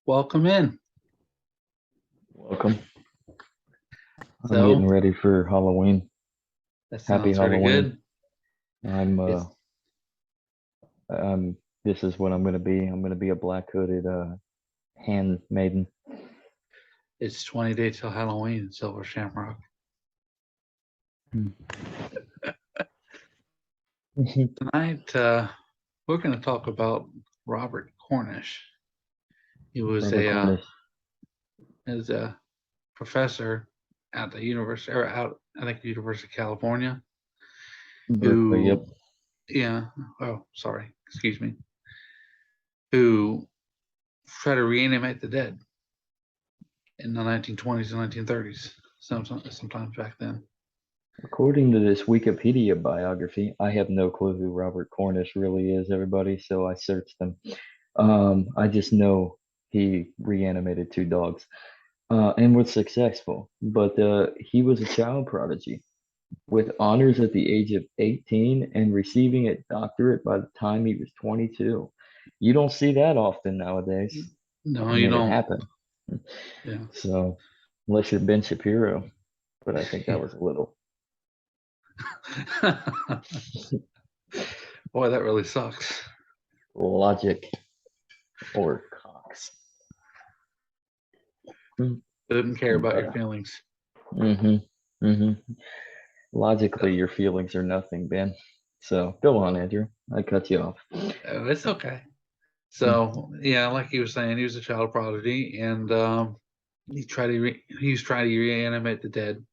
Welcome in. Welcome. I'm getting So ready for Halloween. that Happy sounds pretty Halloween. good. I'm It's this is what I'm gonna be. I'm gonna be a black hooded handmaiden. it's 20 days till Halloween in Silver Shamrock. Hmm. Tonight, we're going to talk about Robert Cornish. He was Robert Cornish. is a professor at the university, or out, I think, the University of California, Berkeley, yep. who, yeah, oh, sorry, excuse me, who tried to reanimate the dead in the 1920s and 1930s, sometimes back then. According to this Wikipedia biography, I have no clue who Robert Cornish really is, everybody, so I searched him. I just know he reanimated two dogs and was successful, but he was a child prodigy with honors at the age of 18 and receiving a doctorate by the time he was 22. You don't see that often nowadays. No, I you mean, it don't. happened. Yeah. So, unless you're Ben Shapiro, but I think that Yeah. was a little. Boy, that really sucks. Logic or Cox. Didn't care about your But, feelings. mm-hmm, mm-hmm. Logically, your feelings are nothing, Ben. So go on, Andrew. I cut you off. It's okay. So yeah, like he was saying, he was a child prodigy, and he was trying to reanimate the dead,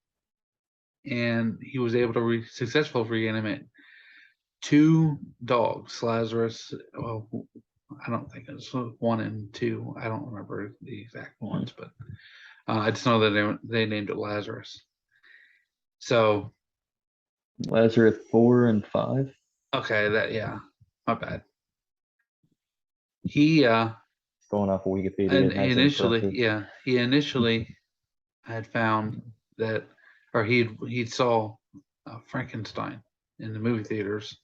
and he was able to successfully reanimate two dogs, Lazarus. Well, I don't think it was one and two. I don't remember the exact ones, but I just know that they named it Lazarus. So Lazarus 4 and 5. okay, my bad. He Going off of Wikipedia, and that's initially, impressive. yeah, he initially had found that, or he'd saw Frankenstein in the movie theaters,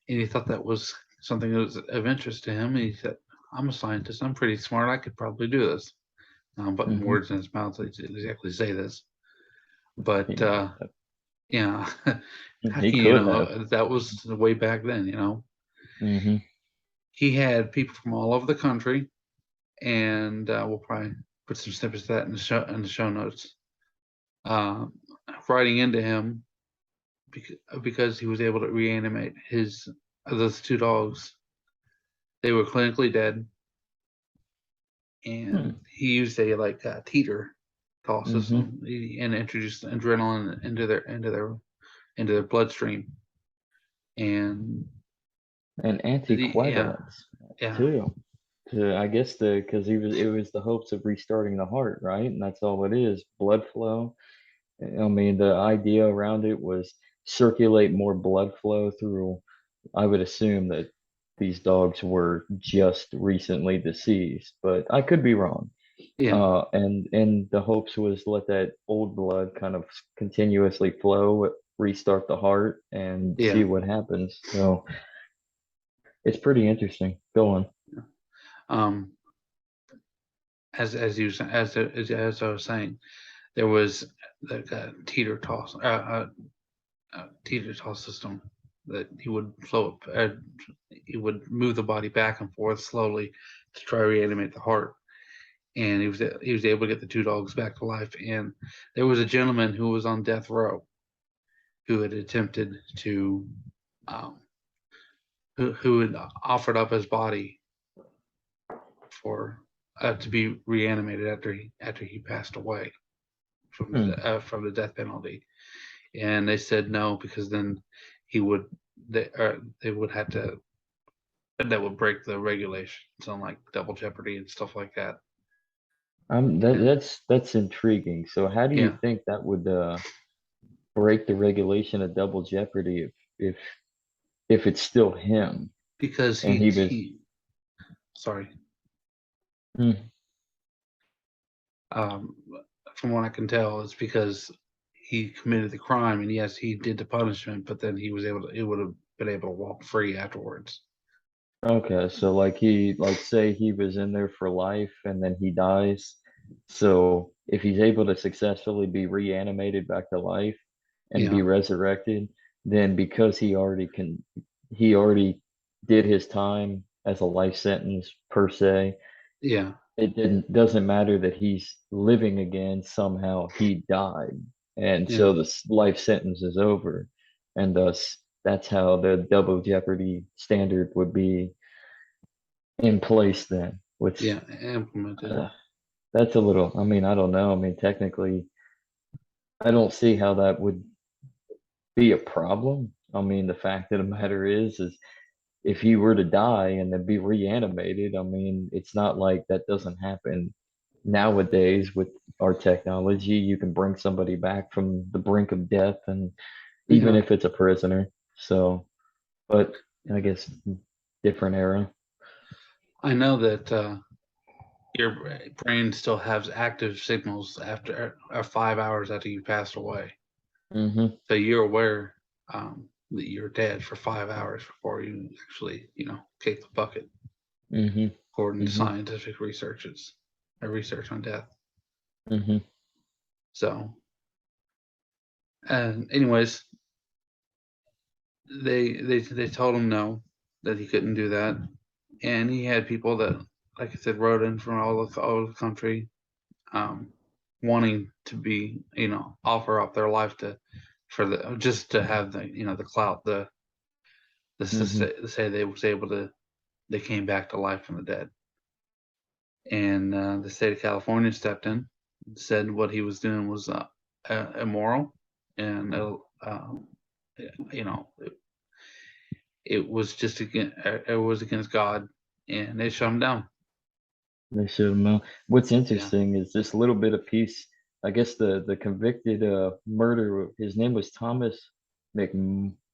and he thought that was something that was of interest to him. And he said, "I'm a scientist. I'm pretty smart. I could probably do this." Now I'm putting Mm-hmm. words in his mouth to exactly say this, but He might have. yeah, how He can you could have. know? That was way back then. Mm-hmm. He had people from all over the country, and we'll probably put some snippets of that in the show notes. Uh, Writing into him because he was able to reanimate those two dogs. They were clinically dead, Hmm. and he used a teeter toss Mm-hmm. system and introduced adrenaline into their bloodstream. And And yeah, anticoagulants yeah, too. I guess because it was the hopes of restarting the heart, right? And that's all it is, blood flow. I mean, the idea around it was circulate more blood flow through. I would assume that these dogs were just recently deceased, but I could be wrong. yeah, And the hopes was let that old blood kind of continuously flow, restart the heart, and see yeah. what happens. So it's pretty interesting. Go on. Um, as I was saying, there was the teeter toss system that he would float. He would move the body back and forth slowly to try to reanimate the heart, and he was able to get the two dogs back to life. And there was a gentleman who was on death row who had attempted to, um, who had offered up his body for to be reanimated after he passed away Hmm. from the death penalty, and they said no because then he would they would have to, that would break the regulations on like double jeopardy and stuff like that. And That's intriguing. So how do you yeah, think that would break the regulation of double jeopardy if if it's still him because and he he was he sorry, Hmm. um, from what I can tell, it's because he committed the crime, and yes, he did the punishment, but then he would have been able to walk free afterwards. Okay, so like say he was in there for life and then he dies. So if he's able to successfully be reanimated back to life and Yeah, be resurrected, then because he already did his time as a life sentence per se, yeah, it doesn't matter that he's living again, somehow he died. And yeah, so the life sentence is over. And thus that's how the double jeopardy standard would be in place then, which yeah, implemented. uh, that's a little, I mean, I don't know. I mean, technically, I don't see how that would be a problem. I mean, the fact of the matter is if he were to die and then be reanimated, I mean, it's not like that doesn't happen nowadays with our technology. You can bring somebody back from the brink of death, and even Yeah, if it's a prisoner. So, but I guess different era. I know that your brain still has active signals after 5 hours after you passed away. Mm-hmm. So you're aware that you're dead for 5 hours before you actually, kick the bucket, Mm-hmm. according to Mm-hmm. scientific researches, research on death. Mm-hmm. So, and anyways, they told him no, that he couldn't do that, and he had people that, like I said, wrote in from all the country, um, wanting to be, offer up their life for the just to have the clout, Mm-hmm. to say they was able to, they came back to life from the dead. And the state of California stepped in, said what he was doing was immoral, and you know, it was just against, it was against God, and they shut him down. They should know. What's Yeah, interesting is this little bit of piece. I guess the convicted murderer, his name was Thomas Mc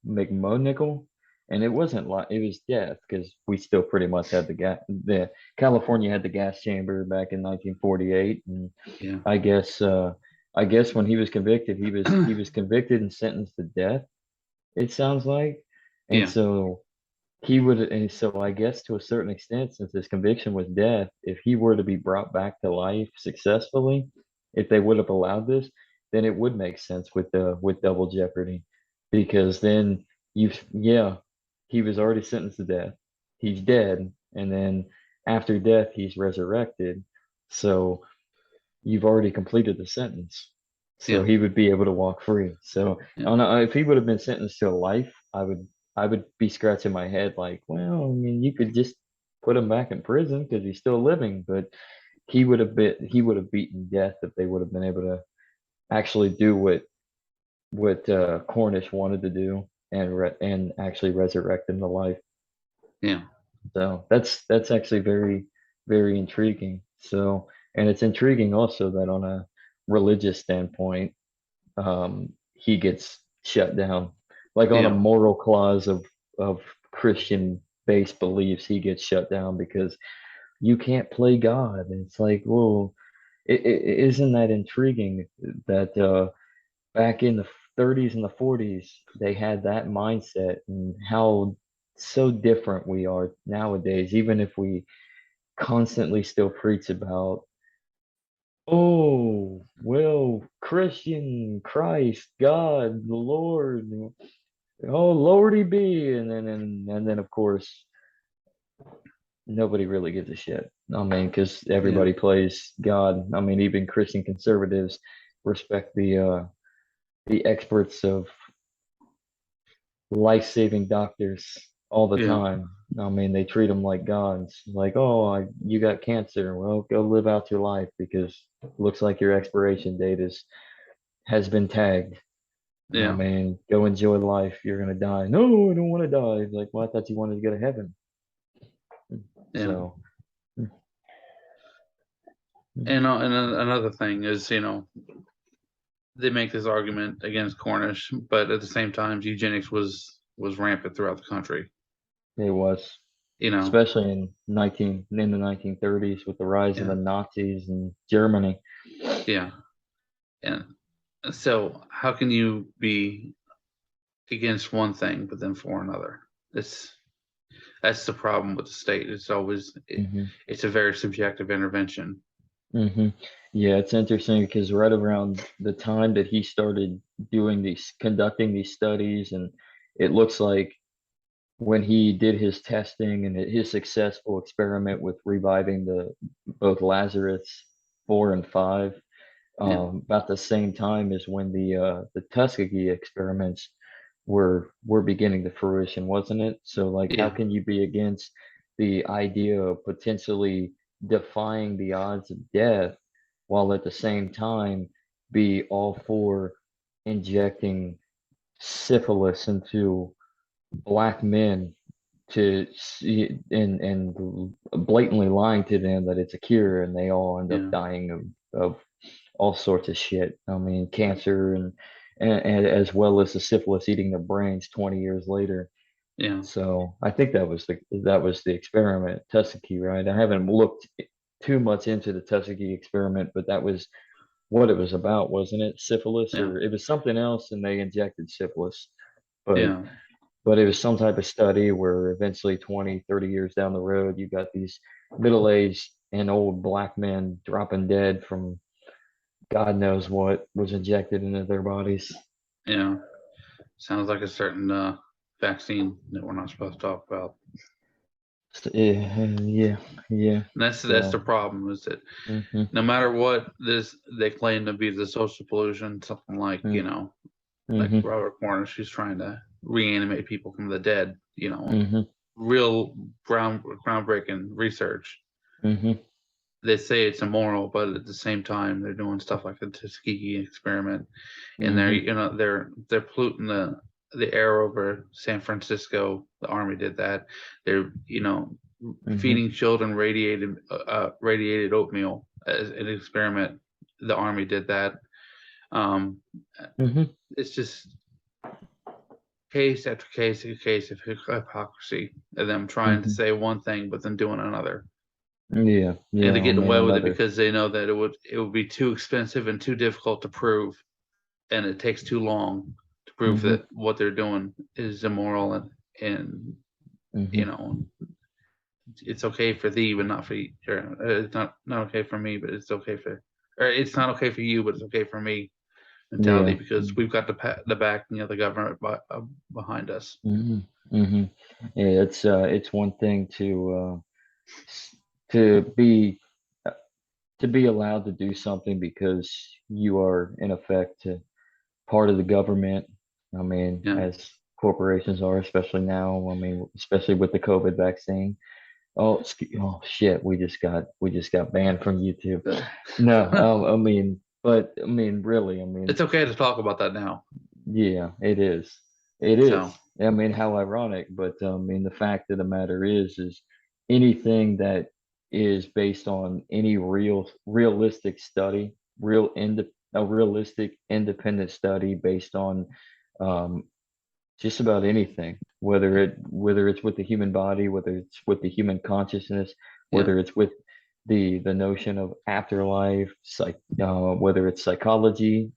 McMonigle, and it wasn't like it was death because we still pretty much had the gas. The California had the gas chamber back in 1948, and yeah, I guess uh, I guess when he was convicted, he was convicted and sentenced to death. It sounds like, and yeah, so he would, and so I guess to a certain extent, since his conviction was death, if he were to be brought back to life successfully, if they would have allowed this, then it would make sense with double jeopardy, because then yeah, he was already sentenced to death. He's dead, and then after death, he's resurrected. So you've already completed the sentence. So yeah, he would be able to walk free. So I yeah, don't know if he would have been sentenced to life, I would be scratching my head like, well, I mean, you could just put him back in prison because he's still living, but he would have beaten death if they would have been able to actually do what Cornish wanted to do and actually resurrect him to life. yeah, So that's actually very, very intriguing. So, and it's intriguing also that on a religious standpoint, he gets shut down. Like on a yeah, moral clause of Christian based beliefs, he gets shut down because you can't play God. And it's like, well, isn't that intriguing that back in the 30s and the 40s, they had that mindset and how so different we are nowadays, even if we constantly still preach about, oh, well, Christian, Christ, God, the Lord, oh, Lordy be. And then of course, nobody really gives a shit. I mean, because yeah, everybody plays God. I mean, even Christian conservatives respect the experts of life-saving doctors all the yeah, time. I mean, they treat them like gods. Like, oh, you got cancer. Well, go live out your life because it looks like your expiration date has been tagged. I yeah, mean, go enjoy life. You're gonna die. No, I don't want to die. Like, well, I thought you wanted to go to heaven. yeah. So, And another thing is, they make this argument against Cornish, but at the same time, eugenics was rampant throughout the country. it was, You know, especially in the 1930s with the rise of yeah, the Nazis in Germany. yeah, and so how can you be against one thing but then for another? It's That's the problem with the state. It's always Hmm. it's a very subjective intervention. Hmm. Yeah, it's interesting because right around the time that he started conducting these studies, and it looks like when he did his testing and his successful experiment with reviving the both Lazarus 4 and 5, Yeah, about the same time as when the Tuskegee experiments were beginning to fruition, wasn't it? So like, how yeah, can you be against the idea of potentially defying the odds of death while at the same time be all for injecting syphilis into black men to see and blatantly lying to them that it's a cure, and they all end up yeah, dying of all sorts of shit. I mean, cancer and as well as the syphilis eating their brains 20 years later. yeah, So I think that was the experiment, Tuskegee, right? I haven't looked too much into the Tuskegee experiment, but that was what it was about, wasn't it? Syphilis, yeah, or it was something else, and they injected syphilis. But yeah, but it was some type of study where eventually 20, 30 years down the road, you got these middle-aged and old black men dropping dead from God knows what was injected into their bodies. yeah. Sounds like a certain vaccine that we're not supposed to talk about. So, yeah, yeah. And that's the So, problem is that hmm no matter what this they claim to be the social pollution, something like like hmm Robert Cornish, who's trying to reanimate people from the dead. hmm Real groundbreaking research. hmm They say it's immoral, but at the same time, they're doing stuff like the Tuskegee experiment, and they're hmm they're polluting the air over San Francisco. The army did that. They're hmm feeding children radiated oatmeal as an experiment. The army did that. Um, hmm it's just case after case after case of hypocrisy, and them trying to hmm say one thing but then doing another. Yeah, And yeah. they're I getting mean, away with it another. because they know that it would be too expensive and too difficult to prove, and it takes too long to prove Hmm that what they're doing is immoral and you hmm know it's okay for thee but not for you. Or, it's not okay for me but it's okay for, or it's not okay for you but it's okay for me mentality Yeah. because we've got the backing of the government behind us. hmm hmm Yeah, it's one thing s- to be to be allowed to do something because you are in effect part of the government. I mean, Yeah. as corporations are, especially now. I mean, especially with the COVID vaccine. Oh shit, we just got banned from YouTube. No, I mean, really, I mean, It's okay to talk about that now. yeah, it is. It So is. I mean, how ironic, but I mean, the fact of the matter is anything that is based on any realistic study, a realistic independent study based on um, just about anything, whether it's with the human body, whether it's with the human consciousness, yeah, whether it's with the notion of afterlife, whether it's psychology,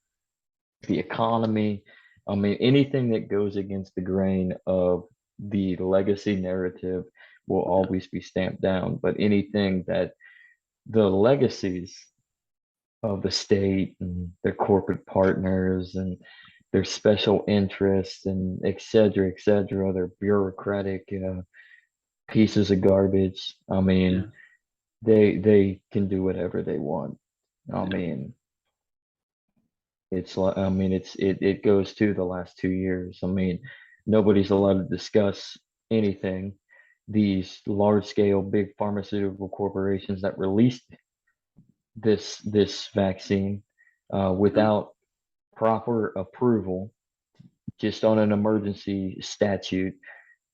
the economy. I mean, anything that goes against the grain of the legacy narrative will always be stamped down. But anything that the legacies of the state and their corporate partners and their special interests and et cetera, their bureaucratic pieces of garbage. I yeah, mean, they can do whatever they want. I yeah, mean, it goes to the last 2 years. I mean, nobody's allowed to discuss anything. These large scale big pharmaceutical corporations that released this vaccine yeah, without proper approval, just on an emergency statute,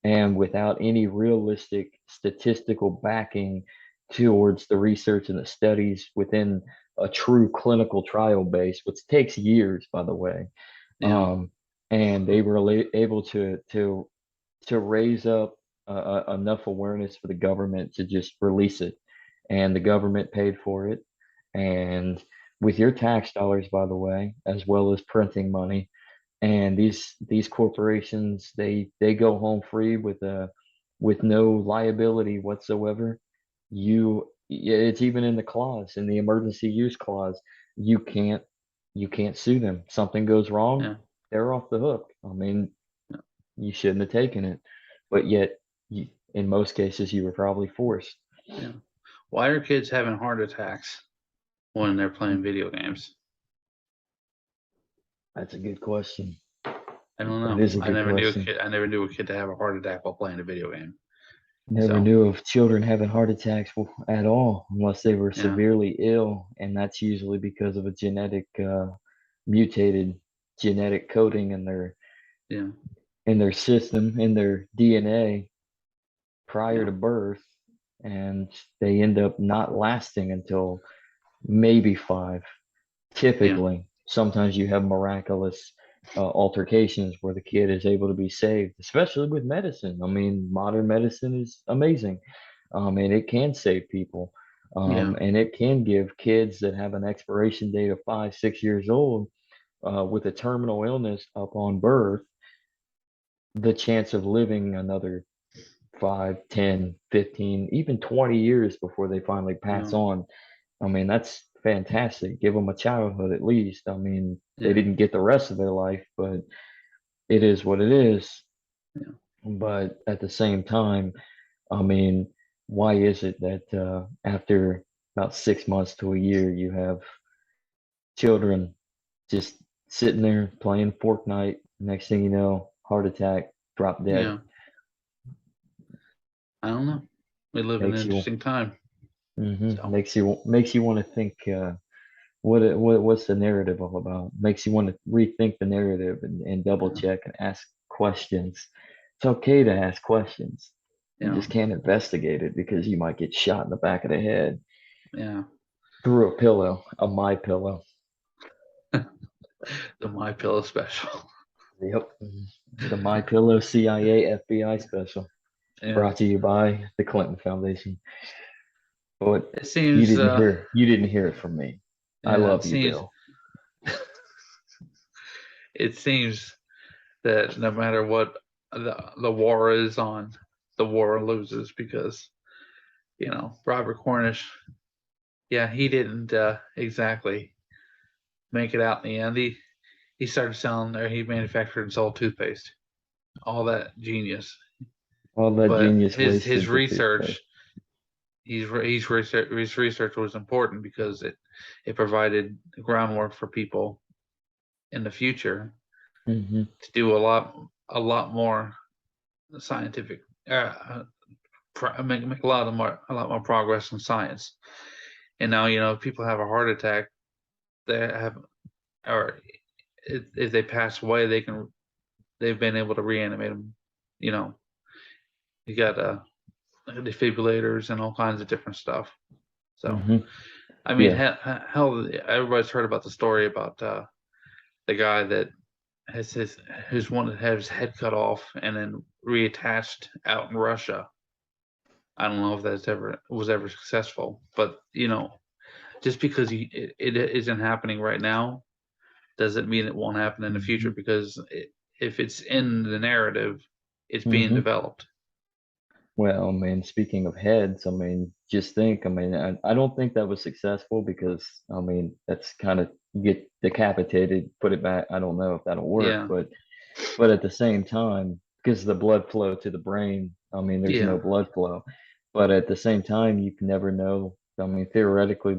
and without any realistic statistical backing towards the research and the studies within a true clinical trial base, which takes years, by the way. yeah, Um, and they were able to raise up enough awareness for the government to just release it, and the government paid for it, and with your tax dollars, by the way, as well as printing money. And these corporations, they go home free with no liability whatsoever. It's even in the clause, in the emergency use clause, you can't you can't sue them. Something goes wrong, Yeah. they're off the hook. I mean, Yeah. you shouldn't have taken it, but yet in most cases you were probably forced. Yeah. Why are kids having heart attacks when they're playing video games? That's a good question. I don't That know. is a good question. I never knew a kid to have a heart attack while playing a video game. Never So knew of children having heart attacks at all, unless they were yeah, severely ill, and that's usually because of a mutated genetic coding yeah, in their system, in their DNA prior yeah, to birth, and they end up not lasting until maybe five. yeah, Typically, sometimes you have miraculous altercations where the kid is able to be saved, especially with medicine. I mean, modern medicine is amazing, and it can save people. yeah, And it can give kids that have an expiration date of 5, 6 years old with a terminal illness upon birth the chance of living another 5, 10, 15, even 20 years before they finally pass yeah, on. I mean, that's fantastic. Give them a childhood at least. I mean, they yeah, didn't get the rest of their life, but it is what it is. yeah, But at the same time, I mean, why is it that after about 6 months to a year, you have children just sitting there playing Fortnite? Next thing you know, heart attack, drop dead. yeah. I don't know. We live in an Makes you interesting time. So makes you want to think what's the narrative all about? Makes you want to rethink the narrative and double yeah, check and ask questions. It's okay to ask questions. You yeah, just can't investigate it because you might get shot in the back of the head yeah. through a pillow, a my pillow. The My Pillow special. Yep. The My Pillow CIA FBI special Yeah. brought to you by the Clinton Foundation. But It seems you didn't hear it from me. I yeah, love you, Bill. it seems that no matter what the war is on, the war loses because, Robert Cornish, yeah, he didn't exactly make it out in the end. He started selling, or he manufactured and sold toothpaste. All that genius, All that but genius his wasted to toothpaste. research, his research was important because it provided groundwork for people in the future Hmm. to do a lot more scientific, make a lot more progress in science. And now, people have a heart attack, they have, or if they pass away, they've been able to reanimate them. You know, you got defibrillators and all kinds of different stuff. So, Hmm. I mean, Yeah. hell, everybody's heard about the story about the guy that has who's wanted to have his head cut off and then reattached out in Russia. I don't know if that's ever was ever successful, but just because it isn't happening right now doesn't mean it won't happen in the future, Hmm. because if it's in the narrative, it's being Hmm. developed. Well, I mean, speaking of heads, I mean, just think, I mean, I don't think that was successful because, I mean, that's kind of get decapitated, put it back. I don't know if that'll work, Yeah, but at the same time, because the blood flow to the brain, I mean, there's no yeah, blood flow. But at the same time, you can never know. I mean, theoretically,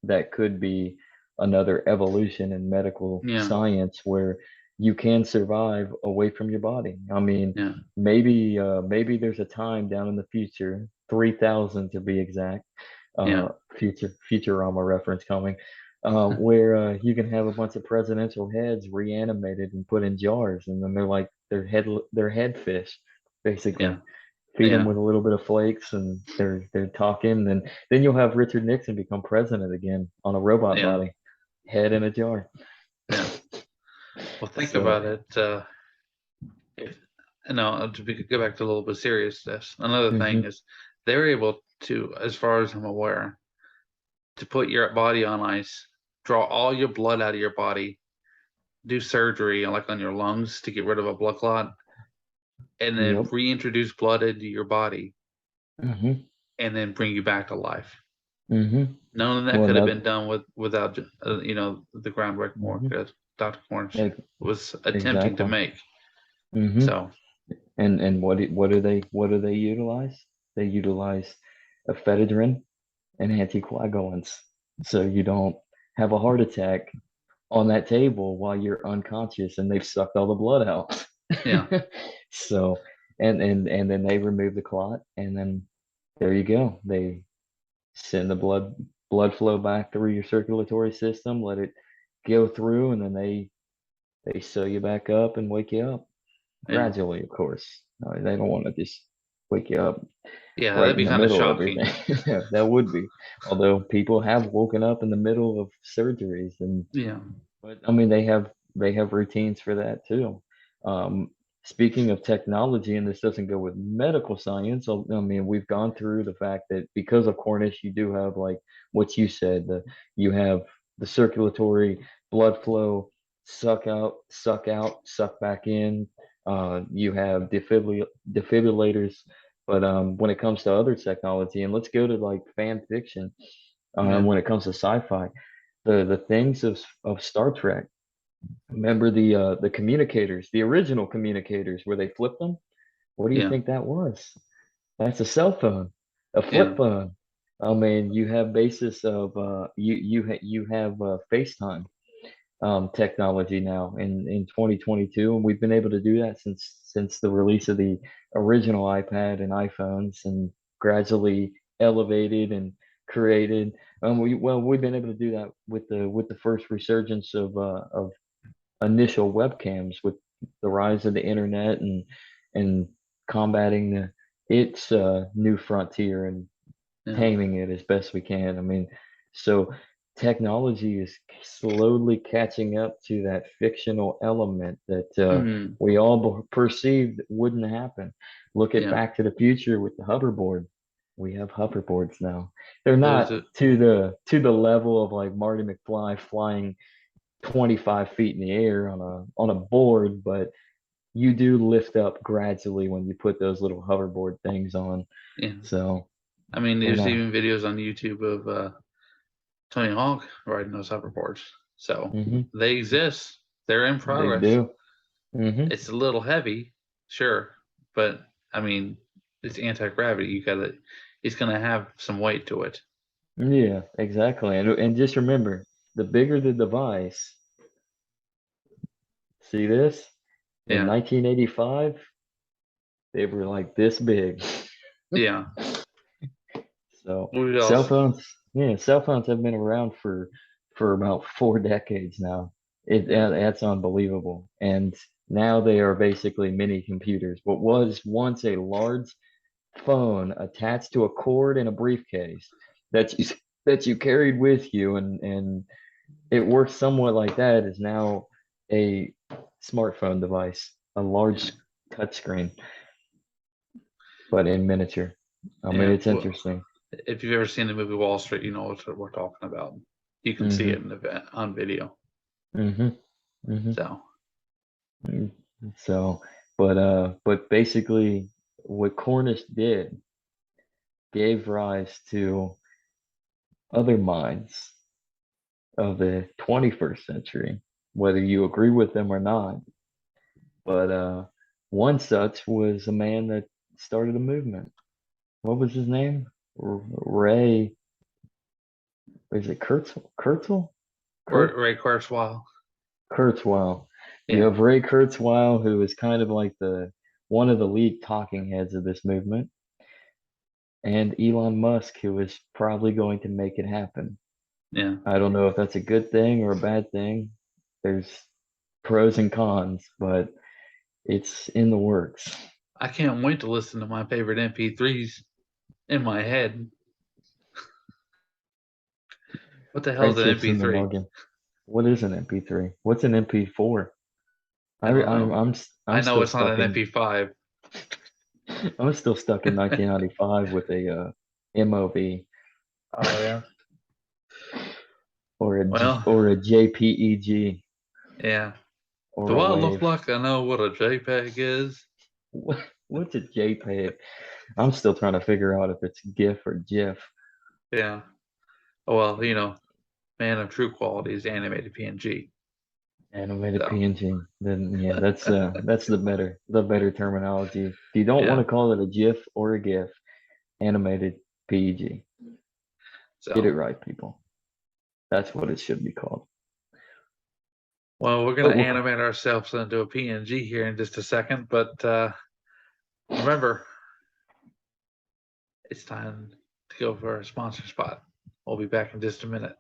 that could be another evolution in medical yeah, science where you can survive away from your body. I mean, yeah, maybe there's a time down in the future, 3000 to be exact, yeah, uh, Futurama reference coming, where you can have a bunch of presidential heads reanimated and put in jars, and then they're head fish, basically. yeah, Feed them yeah, with a little bit of flakes, and they're talking. And then you'll have Richard Nixon become president again on a robot yeah, body, head in a jar. yeah. Well, think So, about it. If no, go back to a little bit seriousness. Another thing hmm. is they're able to, as far as I'm aware, to put your body on ice, draw all your blood out of your body, do surgery like on your lungs to get rid of a blood clot, and then Yep. reintroduce blood into your body Mm-hmm. and then bring you back to life. Mm-hmm. None of that Well, could have now, been done without the groundbreaking work mm-hmm. that Dr. Cornish was attempting to Exactly. make. Mm-hmm. So And what do they utilize? They utilize ephedrine and anticoagulants, so you don't have a heart attack on that table while you're unconscious and they've sucked all the blood out. yeah, So, and then they remove the clot, and then there you go. They send the blood flow back through your circulatory system, let it go through, and then they sew you back up and wake you up yeah, gradually, of course. They don't want to just wake you up yeah. right That'd in be the kind of middle of shocking. everything. Yeah, that would be. Although people have woken up in the middle of surgeries, and Yeah, but I mean they have routines for that too. Um, Speaking of technology, and this doesn't go with medical science. I mean, we've gone through the fact that because of Cornish, you do have like what you said. You have the circulatory blood flow, suck out, suck back in. You have defibrillators. But when it comes to other technology, and let's go to like fan fiction, yeah, when it comes to sci-fi, the things of Star Trek. Remember the communicators, the original communicators, where they flipped them? What do you yeah, think that was? That's a cell phone, a yeah, flip phone. I mean, you have basis of you have FaceTime technology now in 2022, and we've been able to do that since the release of the original iPad and iPhones, and gradually elevated and created. We've been able to do that with the first resurgence of initial webcams with the rise of the internet and combating its new frontier and yeah. taming it as best we can. I mean, so technology is slowly catching up to that fictional element that Hmm. we all perceived wouldn't happen. Look at Yeah. Back to the Future with the hoverboard. We have hoverboards now. They're There's not a to the level of like Marty McFly flying 25 feet in the air on a board, but you do lift up gradually when you put those little hoverboard things on. yeah. So I mean, we're there's not. even videos on YouTube of Tony Hawk riding those hoverboards. So Hmm. they exist. They're in They progress. do. Hmm. It's a little heavy, sure, but I mean, it's anti-gravity. It's gonna have some weight to it. Yeah, exactly. And just remember, the bigger the device, see this? In Yeah, 1985, they were like this big. yeah. So We cell also, phones, yeah, cell phones have been around for about 4 decades now. yeah, That's unbelievable. And now they are basically mini computers. What was once a large phone attached to a cord in a briefcase that you carried with you, and it works somewhat like that, is now a smartphone device, a yeah, large touchscreen, but in miniature. I mean, yeah. it's Well, interesting. if you've ever seen the movie Wall Street, you know what we're talking about. You can see Hmm. it on video. Hmm. Hmm. So So, but basically, what Cornish did gave rise to other minds of the 21st century, whether you agree with them or not. But one such was a man that started a movement. What was his name? Ray, is it Kurzweil? Ray Kurzweil. Kurzweil. You Yeah, have Ray Kurzweil, who is kind of like the one of the lead talking heads of this movement, and Elon Musk, who is probably going to make it happen. yeah. I don't know if that's a good thing or a bad thing. There's pros and cons, but it's in the works. I can't wait to listen to my favorite MP3s in my head. What the hell is an Friendships in the MP3? noggin. What is an MP3? What's an MP4? I don't know. I I'm know still it's not stuck an in MP5. I'm still stuck in 1995 with a MOV Oh yeah. Well, or a JPEG yeah. or Do a I look wave. like I know what a JPEG is? What's a JPEG? I'm still trying to figure out if it's GIF or GIF. Yeah. Well, man of true quality is animated PNG. Animated So PNG. Then yeah, that's the better terminology. If you don't want yeah. to call it a GIF or a GIF, animated PG. Get it So right, people. That's what it should be called. well, we're gonna But we'll, animate ourselves into a PNG here in just a second, but remember, it's time to go for our sponsor spot. We'll be back in just a minute.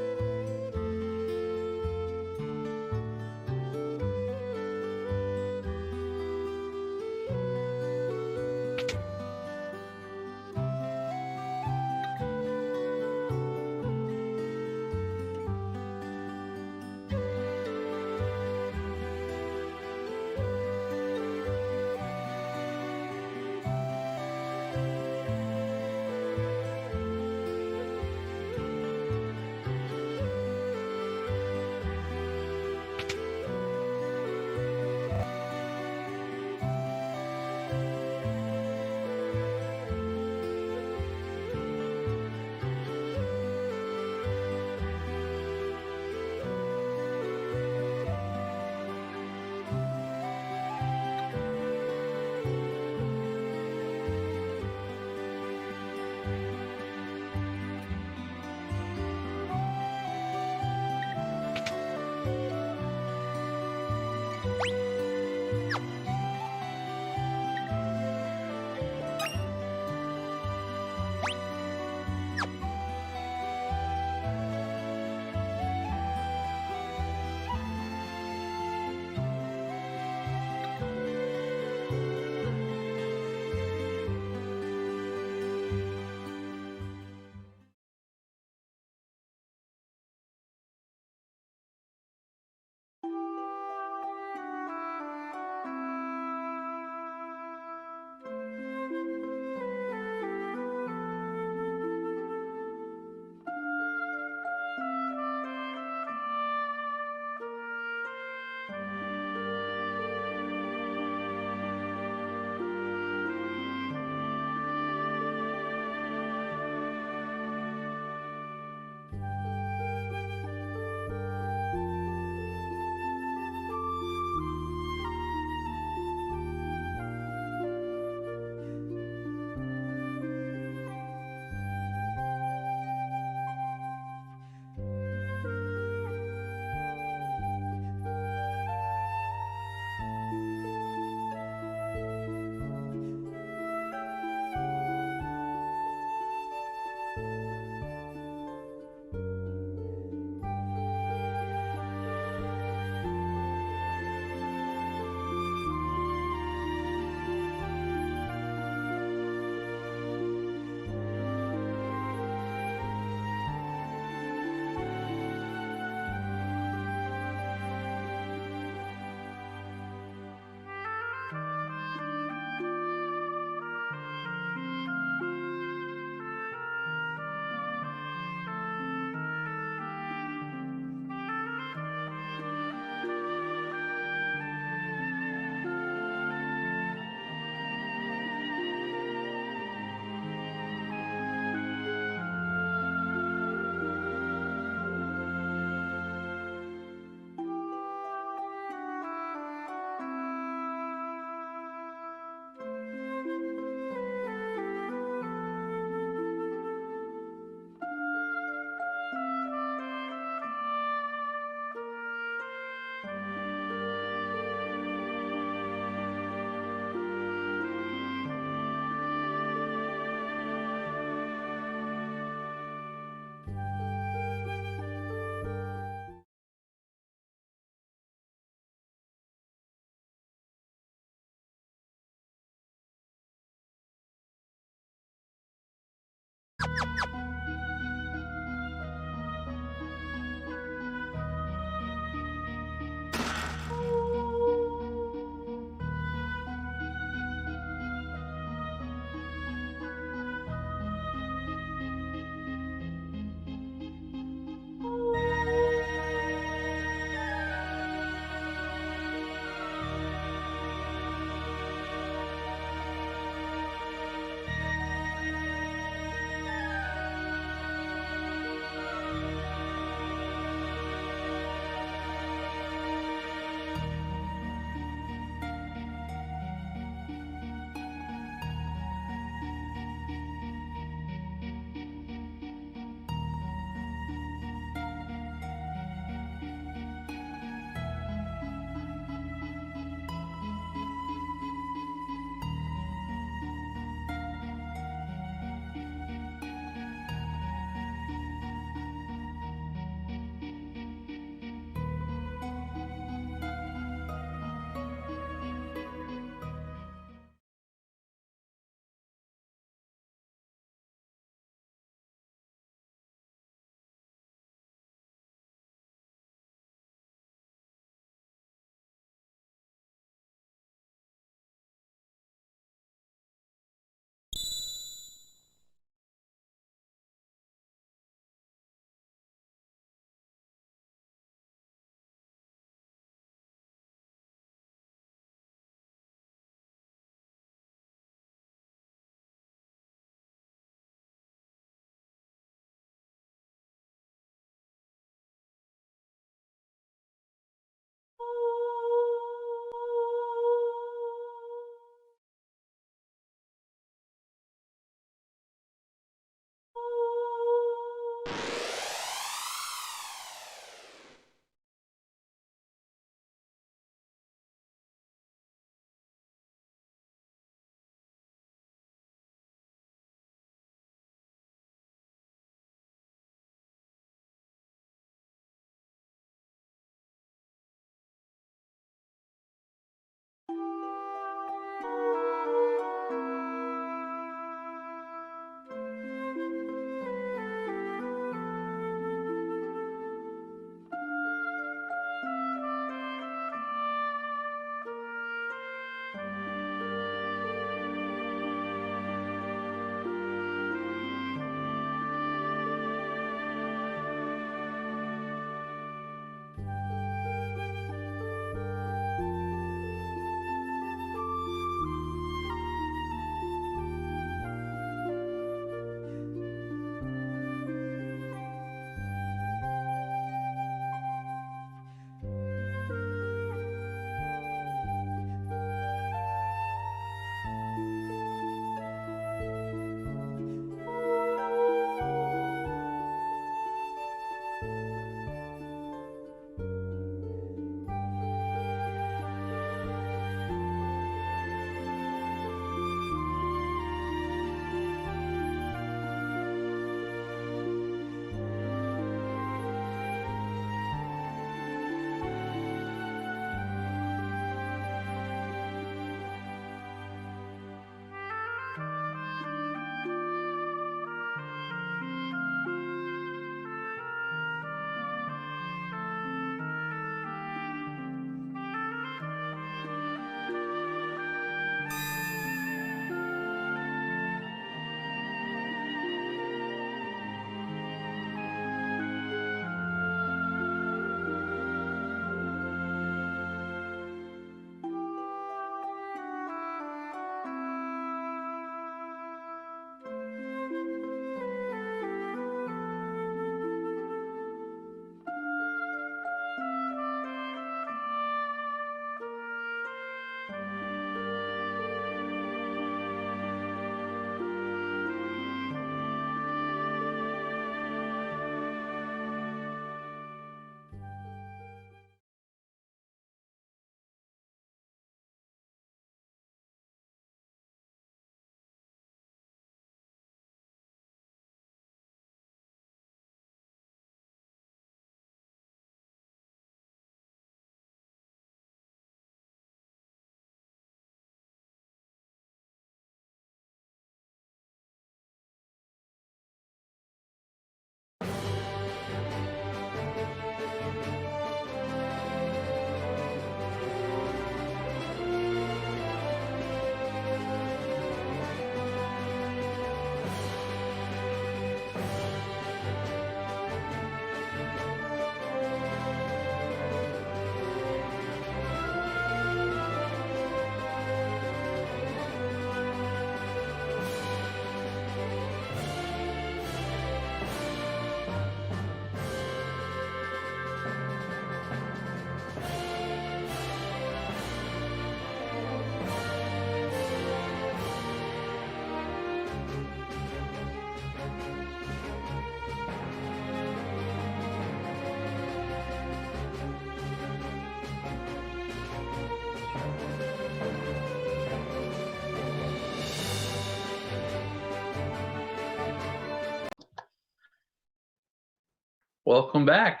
Welcome back.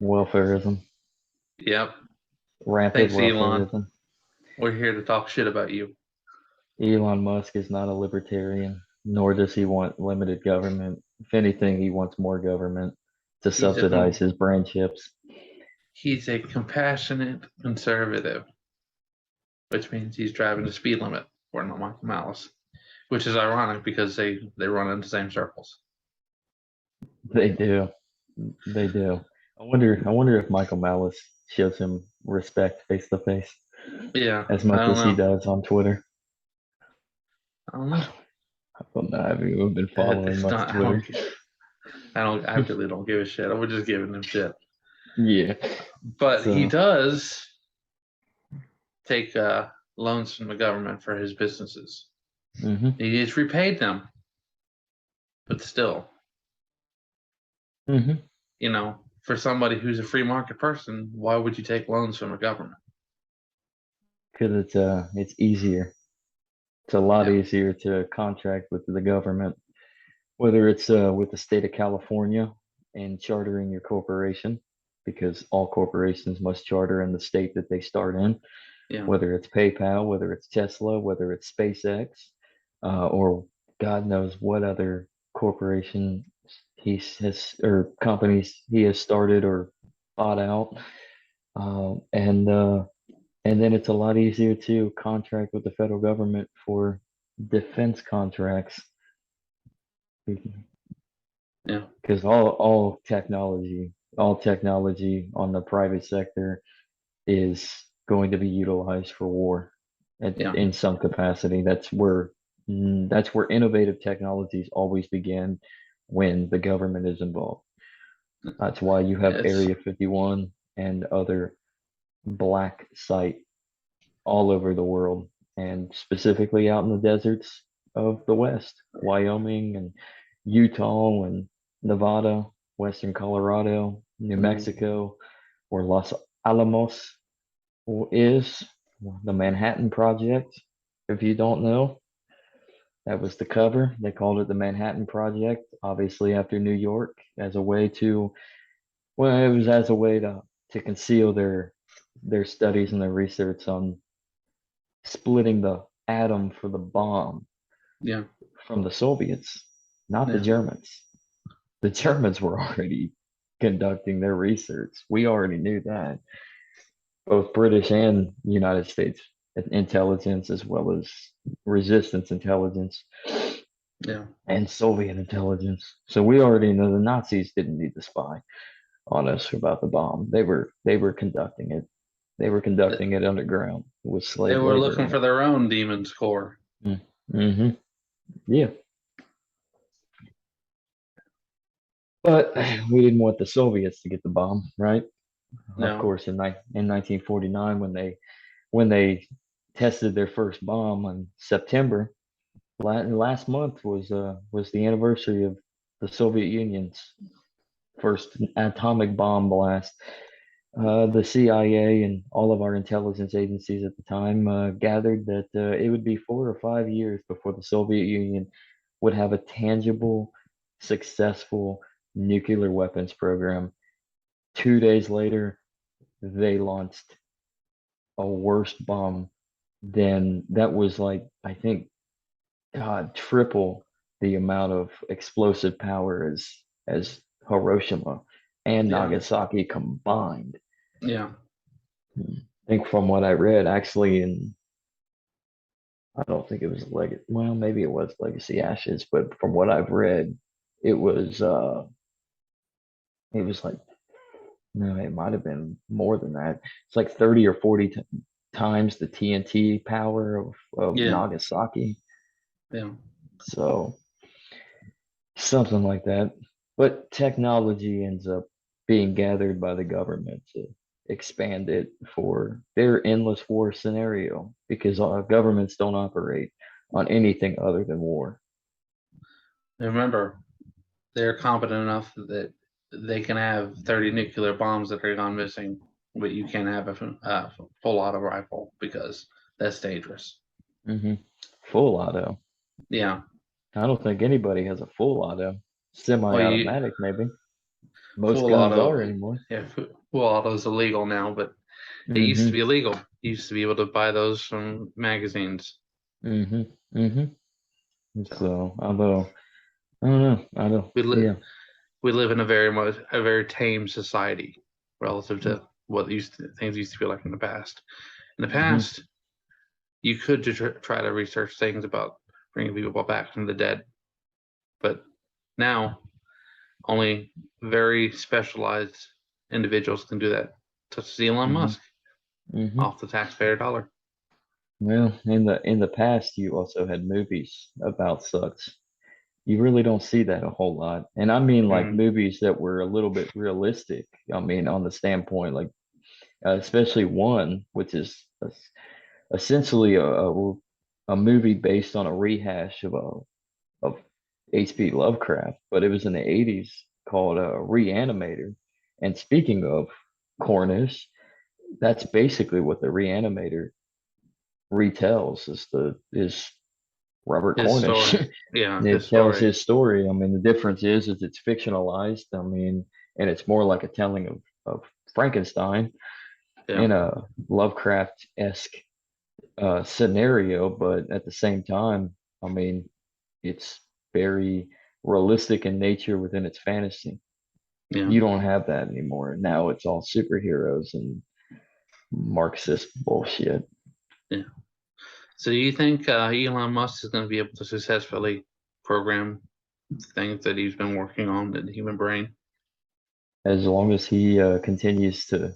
Welfarism, Yep. rampant Thanks, Elon. welfarism. We're here to talk shit about you. Elon Musk is not a libertarian, nor does he want limited government. If anything, he wants more government to subsidize his brain chips. He's a compassionate conservative, which means he's driving the speed limit for monopolized, which is ironic because they run in the same circles. They do. They do. I wonder if Michael Malice shows him respect face to face Yeah, as much as he does on Twitter. I don't know. I don't know. Have you been following much Twitter? I really don't give a shit. I was just giving him shit. Yeah. But he does take loans from the government for his businesses. Mm-hmm. He has repaid them. But still, mm-hmm. You know, for somebody who's a free market person, why would you take loans from a government? Because it's easier. It's a lot easier to contract with the government, whether it's with the state of California and chartering your corporation, because all corporations must charter in the state that they start in. Yeah. Whether it's PayPal, whether it's Tesla, whether it's SpaceX, or God knows what other corporation he has or companies he has started or bought out, and then it's a lot easier to contract with the federal government for defense contracts. Yeah. Because all technology on the private sector is going to be utilized for war in some capacity. That's where innovative technologies always begin, when the government is involved. That's why you have Area 51 and other black site all over the world, and specifically out in the deserts of the West, Wyoming and Utah and Nevada, Western Colorado, New Mexico, where Los Alamos is, the Manhattan Project. If you don't know, that was the cover. They called it the Manhattan Project, obviously after New York, as a way to, well, it was as a way to conceal their studies and their research on splitting the atom for the bomb from the Soviets, not the Germans. The Germans were already conducting their research. We already knew that. Both British and United States intelligence, as well as resistance intelligence, and Soviet intelligence. So we already know the Nazis didn't need to spy on us about the bomb. They were conducting it. They were conducting it underground with slave labor. They were looking for their own demon's core. Mm-hmm. Yeah. But we didn't want the Soviets to get the bomb, right? No. Of course, in 1949, when they tested their first bomb in September, last month was the anniversary of the Soviet Union's first atomic bomb blast. The CIA and all of our intelligence agencies at the time gathered that it would be 4 or 5 years before the Soviet Union would have a tangible, successful nuclear weapons program. 2 days later, they launched a worse bomb that was, like, I think, triple the amount of explosive power as Hiroshima and Nagasaki combined. Yeah. I think from what I read, actually, I don't think it was well, maybe it was Legacy Ashes, but from what I've read, it was like, no, it might have been more than that. It's like 30 or 40 times the TNT power of Nagasaki. Yeah. So something like that. But technology ends up being gathered by the government to expand it for their endless war scenario, because governments don't operate on anything other than war. Remember, they're competent enough that they can have 30 nuclear bombs that are gone missing, but you can't have a full auto rifle because that's dangerous. Mm-hmm. Full auto. Yeah. I don't think anybody has a full auto. Semi-automatic, maybe. Most full guns auto. are anymore. Yeah, full auto is illegal now, but it used to Mm-hmm. be illegal. You used to be able to buy those from magazines. Mm-hmm. Mm-hmm. So So although I don't know. I don't we live yeah. we live in a very tame society relative to what things used to be like in the past. In the Mm-hmm. past, you could try to research things about bringing people back from the dead, but now only very specialized individuals can do that, such as Elon Mm-hmm. Musk, Mm-hmm. off the taxpayer dollar. Well, in the past you also had movies about such. You really don't see that a whole lot. And I mean like Mm, movies that were a little bit realistic. I mean on the standpoint like especially one which is essentially a movie based on a rehash of H.P. Lovecraft, but it was in the 80s called Reanimator. And speaking of Cornish, that's basically what the Reanimator retells is Robert his Cornish. story, yeah, his It tells story, his story. I mean, the difference is it's fictionalized. I mean, and it's more like a telling of Frankenstein yeah, in a Lovecraft-esque scenario, but at the same time, I mean, it's very realistic in nature within its fantasy. yeah, You don't have that anymore. Now it's all superheroes and Marxist bullshit. yeah. So you think Elon Musk is going to be able to successfully program things that he's been working on in the human brain? As long as he continues to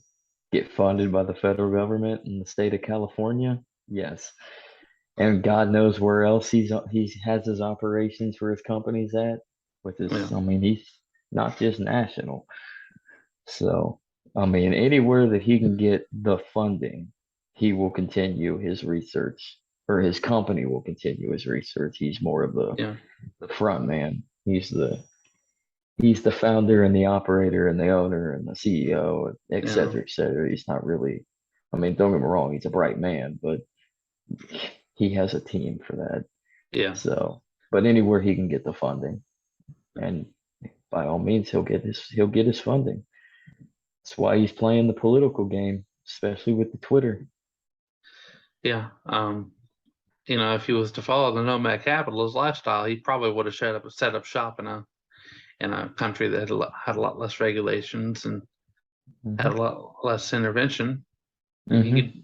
get funded by the federal government in the state of California, yes. And God knows where else he has his operations for his companies at, with Yeah, his, I mean, he's not just national. So, I mean, anywhere that he can get the funding, he will continue his research, or his company will continue his research. He's more of yeah, the front man. He's the founder and the operator and the owner and the CEO, et yeah, cetera, et cetera. He's not really, I mean, don't get me wrong, he's a bright man, but he has a team for that. yeah, So, but anywhere he can get the funding, and by all means, he'll get his funding. That's why he's playing the political game, especially with the Twitter. yeah. If he was to follow the nomad capitalist lifestyle, he probably would have set up shop in a country that had a lot less regulations and had Hmm. a lot less intervention. And he Hmm. could,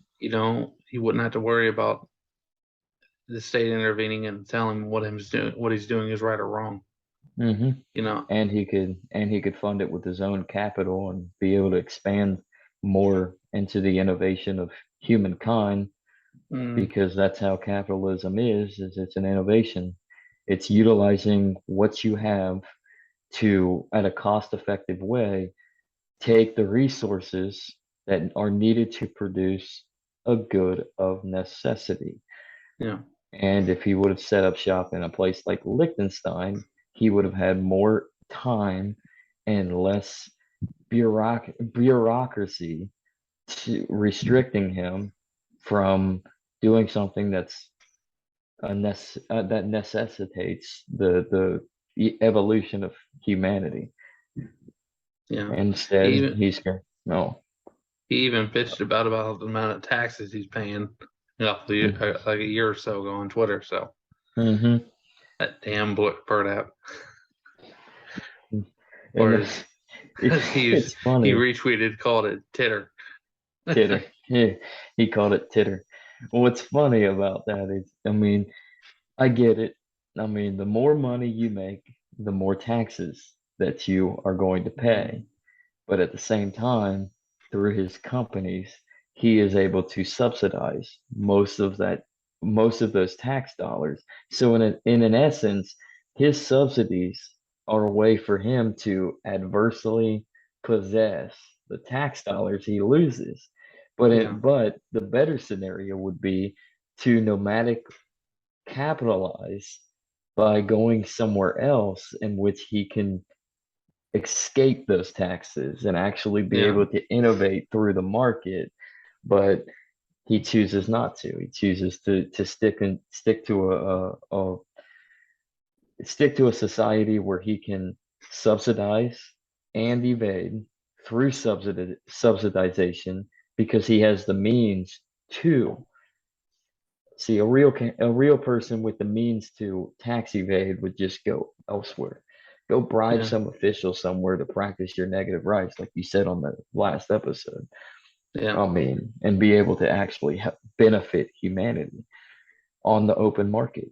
he wouldn't have to worry about the state intervening and telling him what he's doing is right or wrong. Hmm. You know, And he could fund it with his own capital and be able to expand more into the innovation of humankind mm, because that's how capitalism is it's an innovation. It's utilizing what you have to, at a cost effective way, take the resources that are needed to produce a good of necessity. yeah, And if he would have set up shop in a place like Liechtenstein, he would have had more time and less bureaucracy restricting him from doing something that necessitates the evolution of humanity. yeah. He Instead, even he's going, no. he even bitched about the amount of taxes he's paying, like a year or so ago on Twitter. So Mm-hmm. that damn bird app, And or that's, he it's funny. retweeted, called it titter. Titter. He called it titter. What's funny about that is, I mean, I get it. I mean, the more money you make, the more taxes that you are going to pay. But at the same time, through his companies, he is able to subsidize most of those tax dollars. So in an essence, his subsidies are a way for him to adversely possess the tax dollars he loses. Yeah, But the better scenario would be to nomadic capitalize by going somewhere else in which he can escape those taxes and actually be yeah, able to innovate through the market. But he chooses not to. He chooses to stick to a society where he can subsidize and evade through subsidization because he has the means to. See, a real person with the means to tax evade would just go elsewhere. Go bribe Yeah. some official somewhere to practice your negative rights, like you said on the last episode. Yeah. I mean, and be able to actually benefit humanity on the open market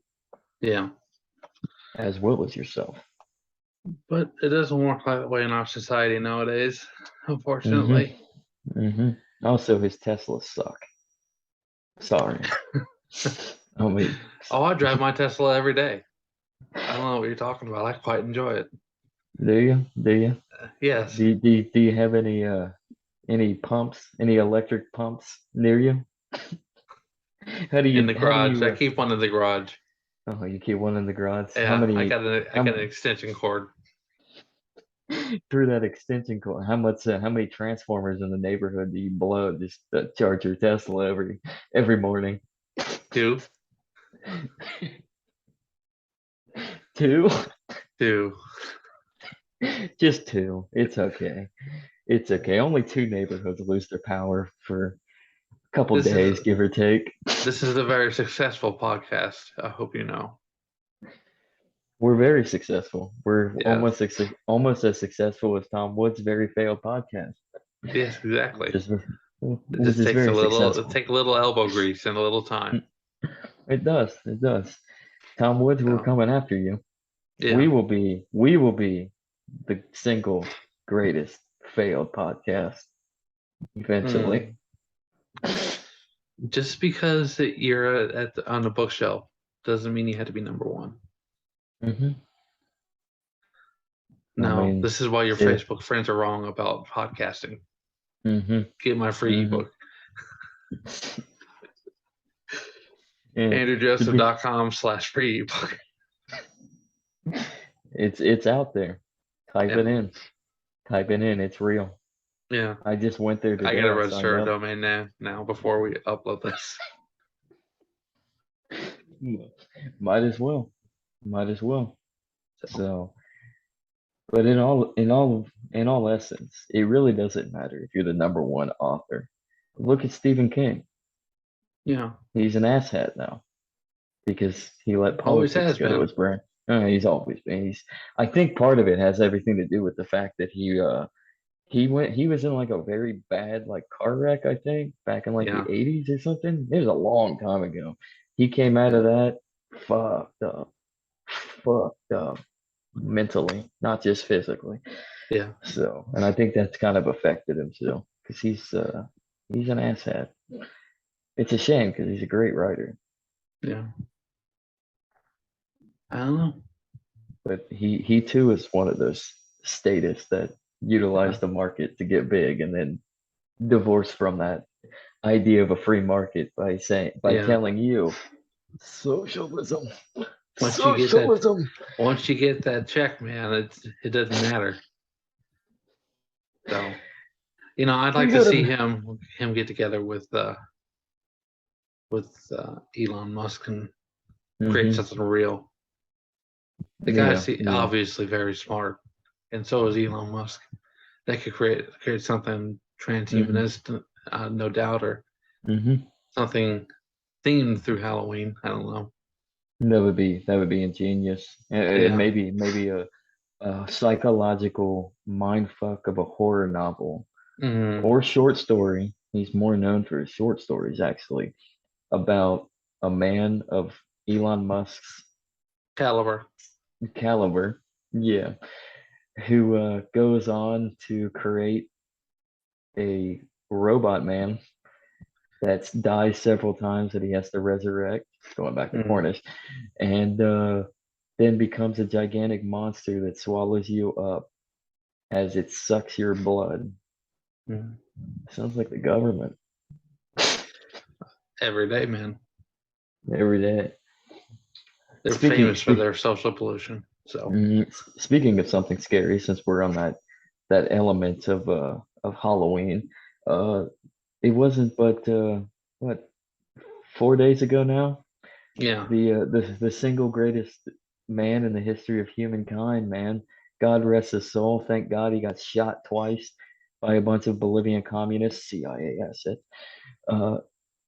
Yeah. as well as yourself. But it doesn't work that way in our society nowadays, hmm unfortunately. Also, his Teslas suck. Sorry. I mean, Oh, I drive my Tesla every day. I don't know what you're talking about. I quite enjoy it. do you? Do you? Yes. Do you have any pumps, any electric pumps near you? In the How do garage. I you keep one in the garage. oh, you keep one in the garage? Yeah, I How got an extension cord. through that extension cord, how many transformers in the neighborhood do you blow just to charge your Tesla every morning? Two. Two? Two. Just two. It's okay. It's okay. Only two neighborhoods lose their power for a couple This is days, give or take. this is a very successful podcast. I hope you know. We're very successful. We're Yes. almost as successful as Tom Wood's very failed podcast, Yes, which exactly. is It which just is takes very it successful. take a little elbow grease and a little time. It does. It does. Tom Woods, we're So coming after you. yeah. We will be the single greatest failed podcast eventually. Mm. Just because you're on the bookshelf doesn't mean you had to be number one. hmm I No, mean, this is why your shit. Facebook friends are wrong about podcasting. hmm Get my free hmm ebook. Yeah, to be, AndrewJoseph.com/free ebook. it's out there. Type Yeah. it in. Type it in. It's real. Yeah. I just went there I today. gotta I signed register a up. domain name now before we upload this. Might as well. Might as well. So So, but in all essence, it really doesn't matter if you're the number one author. Look at Stephen King. yeah. He's an asshat now because he let Always politics has go to been. his brain. He's always been. I think part of it has everything to do with the fact that he was in like a very bad like car wreck, I think, back in like the Yeah. 80s or something. It was a long time ago. He came out Yeah. of that fucked up mentally, not just physically. Yeah. So, and I think that's kind of affected him too, because he's an asshat. It's a shame because he's a great writer, Yeah. I don't know. but he too is one of those statists that Yeah. utilize the market to get big and then divorce from that idea of a free market by Yeah. telling you socialism, Once you get that socialism. once you get that check, man, it doesn't matter. So I'd You like to see gotta. him get together with Elon Musk and create hmm something real. The Yeah, guy's yeah. obviously very smart, and so is Elon Musk. They could create something hmm transhumanist, no doubt, or hmm something themed through Halloween. I don't know. That would be ingenious, and Yeah. maybe a psychological mind fuck of a horror novel Mm, or short story. He's more known for his short stories, actually, about a man of Elon Musk's caliber. caliber, yeah, who goes on to create a robot man that's died several times that he has to resurrect, going back to Mm, Cornish, and then becomes a gigantic monster that swallows you up as it sucks your blood. mm. Sounds like the government Every day, man. every day. They're Speaking famous for speak, their social pollution. So Speaking of something scary, since we're on that element of Halloween, uh, it wasn't but what 4 days ago now. yeah. The single greatest man in the history of humankind, man, God rest his soul. Thank God he got shot twice by a bunch of Bolivian communists, CIA assets.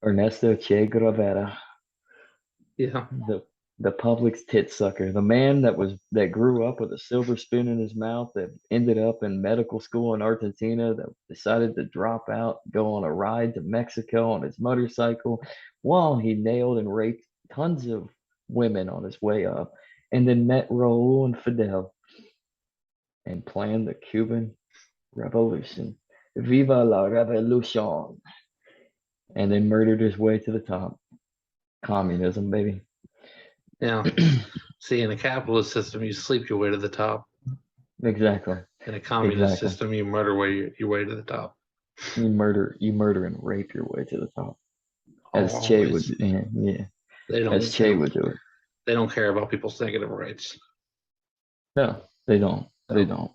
Ernesto Che Guevara, Yeah. the public's tit sucker, the man that grew up with a silver spoon in his mouth, that ended up in medical school in Argentina, that decided to drop out, go on a ride to Mexico on his motorcycle, while he nailed and raped tons of women on his way up, and then met Raul and Fidel and planned the Cuban Revolution. Viva la Revolution! And then murdered his way to the top. Communism, baby. Yeah. See, in a capitalist system, you sleep your way to the top. Exactly. In a communist Exactly. system, you murder your way to the top. You murder and rape your way to the top. Oh, As Che would, always. yeah. They As don't. They Che don't. would do it. They don't care about people's negative rights. No, they don't. They So, don't.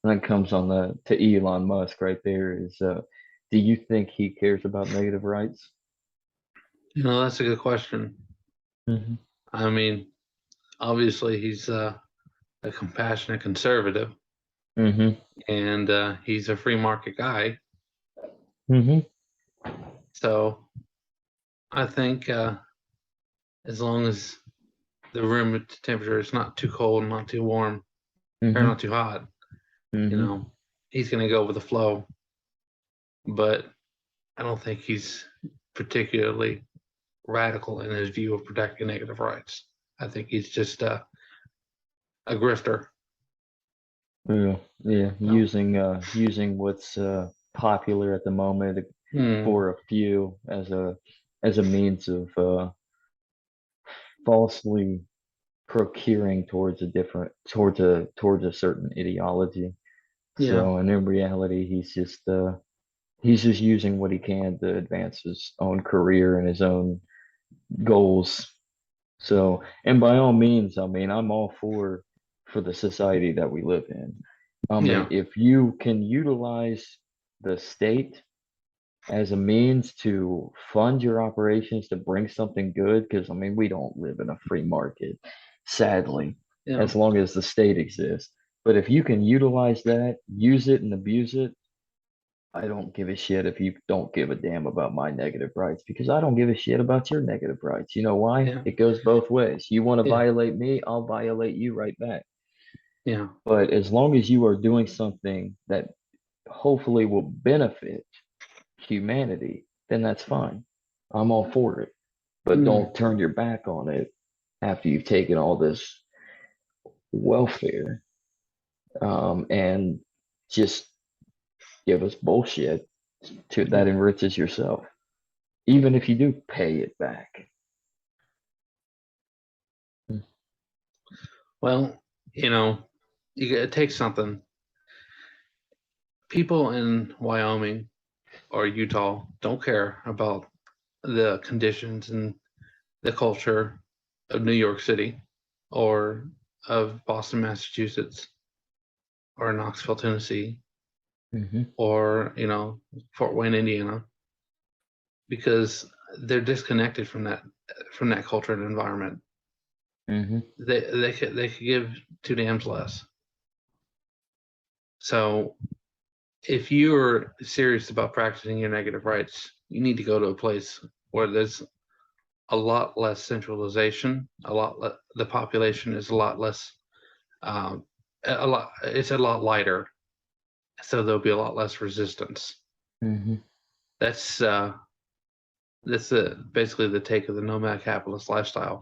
And that comes on to Elon Musk right there. Is do you think he cares about negative rights? that's a good question. Mm-hmm. I mean, obviously, he's a compassionate conservative, Mm-hmm. and he's a free market guy. Mm-hmm. So, I think as long as the room temperature is not too cold, not too warm, or Mm-hmm. not too hot, Mm-hmm. he's going to go with the flow. But I don't think he's particularly radical in his view of protecting negative rights. I think he's just a grifter. Yeah. Yeah. No. Using what's popular at the moment Hmm. for a few as a means of falsely procuring towards a certain ideology. Yeah. So, and in reality, he's just using what he can to advance his own career and his own goals. So, and by all means, I mean, I'm all for the society that we live in. I mean, Yeah. if you can utilize the state as a means to fund your operations to bring something good, because I mean, we don't live in a free market, sadly, Yeah. as long as the state exists. But if you can utilize that, use it and abuse it, I don't give a shit if you don't give a damn about my negative rights, because I don't give a shit about your negative rights. You know why? Yeah. It goes both ways. You want to Yeah. violate me, I'll violate you right back. Yeah. But as long as you are doing something that hopefully will benefit humanity, then that's fine. I'm all for it. But Hmm. don't turn your back on it after you've taken all this welfare and just give us bullshit that enriches yourself, even if you do pay it back. Well, you it takes something. People in Wyoming or Utah don't care about the conditions and the culture of New York City or of Boston, Massachusetts or Knoxville, Tennessee Mm-hmm. or, Fort Wayne, Indiana, because they're disconnected from that culture and environment. Mm-hmm. They could give two damns less. So if you're serious about practicing your negative rights, you need to go to a place where there's a lot less centralization, the population is a lot less, it's a lot lighter, so there'll be a lot less resistance. Mm-hmm. That's basically the take of the nomad capitalist lifestyle.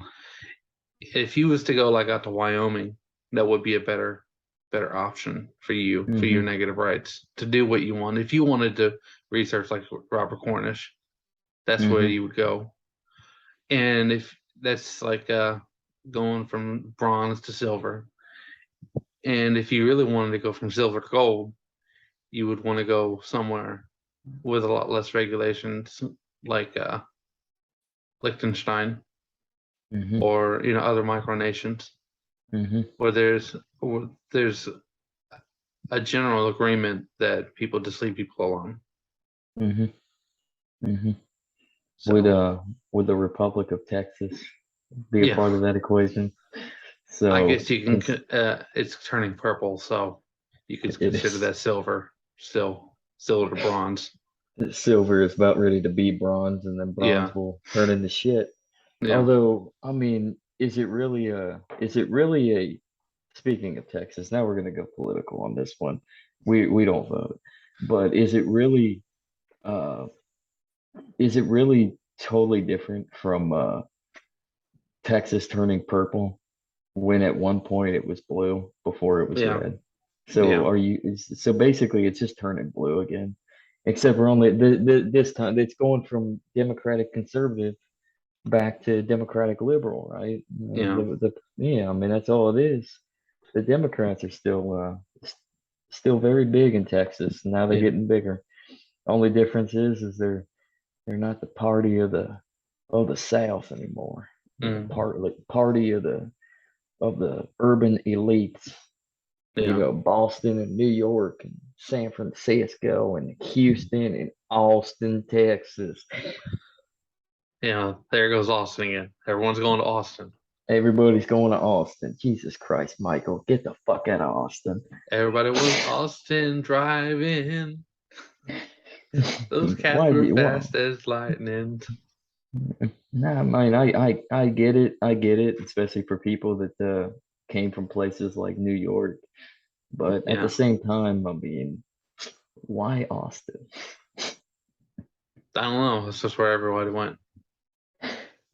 If you was to go like out to Wyoming, that would be a better option for you for your Mm-hmm. negative rights to do what you want. If you wanted to research like Robert Cornish, that's where Mm-hmm. you would go. And if that's like going from bronze to silver, and if you really wanted to go from silver to gold, you would want to go somewhere with a lot less regulations, like Liechtenstein Mm-hmm. or other micronations, Mm-hmm. where there's a general agreement that people just leave people alone. Mm-hmm. Mm-hmm. Would So would the Republic of Texas be a yeah, part of that equation? I So guess you can. It's turning purple, so you could it consider is that silver. Still, silver to bronze. silver is about ready to be bronze, and then Yeah, bronze will turn into shit. yeah, Although, I mean, is it really a, speaking of Texas, now we're gonna go political on this one. We don't vote. But uh is it really totally different from Texas turning purple when at one point it was blue before it was yeah, red? So yeah, are you so basically it's just turning blue again. Except we're only this time it's going from Democratic conservative back to Democratic liberal, right? yeah, Yeah, I mean that's all it is. The Democrats are still very big in Texas. Now they're yeah. getting bigger. Only difference is they're not the party of the South anymore. They're the Mm, party of the urban elites. You yeah, go Boston and New York and San Francisco and Houston and Austin, Texas. yeah. There goes Austin again. Everyone's going to Austin. Everybody's going to Austin. Jesus Christ, Michael, get the fuck out of Austin. Everybody was Austin driving. Those cats Why do were you want? fast as lightning. Nah, I mean, I get it. I get it, especially for people that came from places like New York. But at the Yeah, same time, I mean, why Austin? I don't know. That's just where everybody went.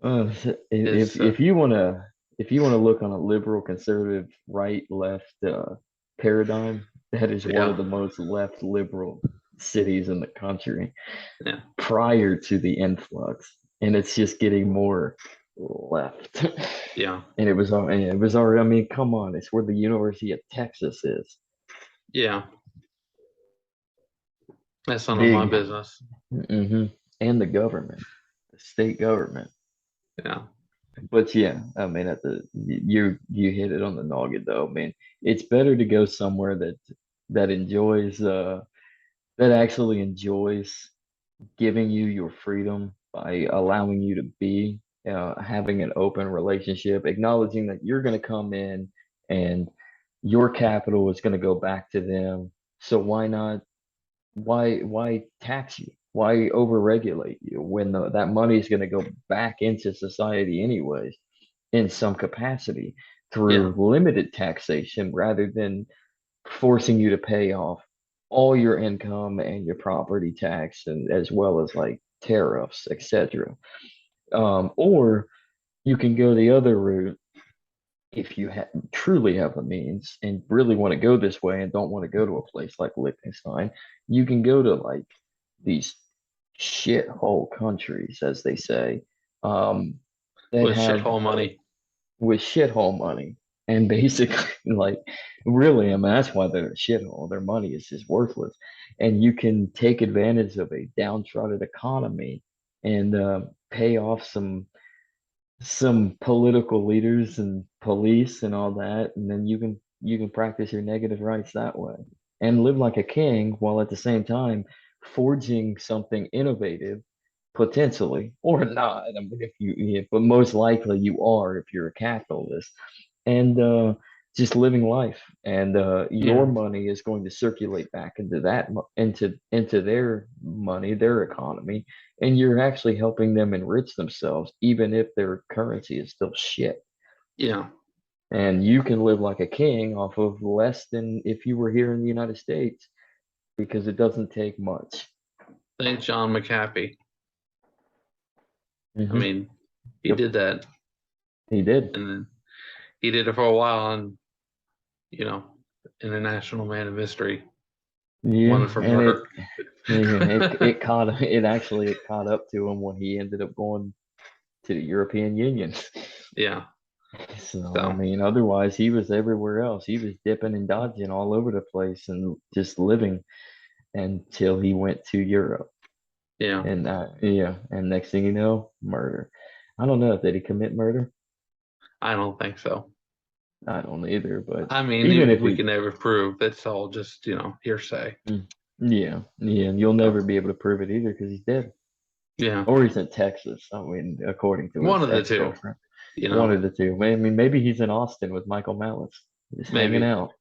If It's if you wanna look on a liberal, conservative, right, left paradigm, that is one yeah, of the most left liberal cities in the country yeah, prior to the influx, and it's just getting more left. yeah, And it was already. I mean, come on, it's where the University of Texas is. yeah. That's none of my Big, business. and the government, the state government. Yeah, But yeah, I mean, at the you hit it on the noggin though. I mean, it's better to go somewhere that enjoys that actually enjoys giving you your freedom by allowing you to be having an open relationship, acknowledging that you're going to come in and your capital is going to go back to them. So why not why tax you? Why overregulate you when that money is going to go back into society anyways in some capacity yeah, through limited taxation rather than forcing you to pay off all your income and your property tax and as well as like tariffs, etc. Or you can go the other route if you truly have the means and really want to go this way and don't want to go to a place like Liechtenstein. You can go to like these shithole countries, as they say, um, that with have shithole money. with shithole money. And basically, like, really, I mean, that's why they're a shithole. Their money is just worthless. And you can take advantage of a downtrodden economy and pay off some political leaders and police and all that, and then you can practice your negative rights that way and live like a king while at the same time forging something innovative potentially or not. I mean, if you yeah, but most likely you are if you're a capitalist and just living life and your Yeah, money is going to circulate back into into their money, their economy, and you're actually helping them enrich themselves even if their currency is still shit, yeah. and you can live like a king off of less than if you were here in the United States because it doesn't take much. Thank John McAfee. I Hmm. mean, he Yep, did that, he did. and then he did it for a while, and you know, international man of mystery, Yeah, wanted for and murder. it caught up to him when he ended up going to the European Union. Yeah. So, I So mean, otherwise, he was everywhere else. He was dipping and dodging all over the place and just living until he went to Europe. yeah, And yeah, and next thing you know, murder. I don't know. Did he commit murder? I don't think so. I don't either. But I even mean, if we he, can never prove. It's all just hearsay. mm, yeah, yeah, and you'll So never be able to prove it either because he's dead. yeah, Or he's in Texas. I mean, according to one his of the two. ex-girlfriend. You One know, of the two. I mean, maybe he's in Austin with Michael Malice, just hanging maybe. out,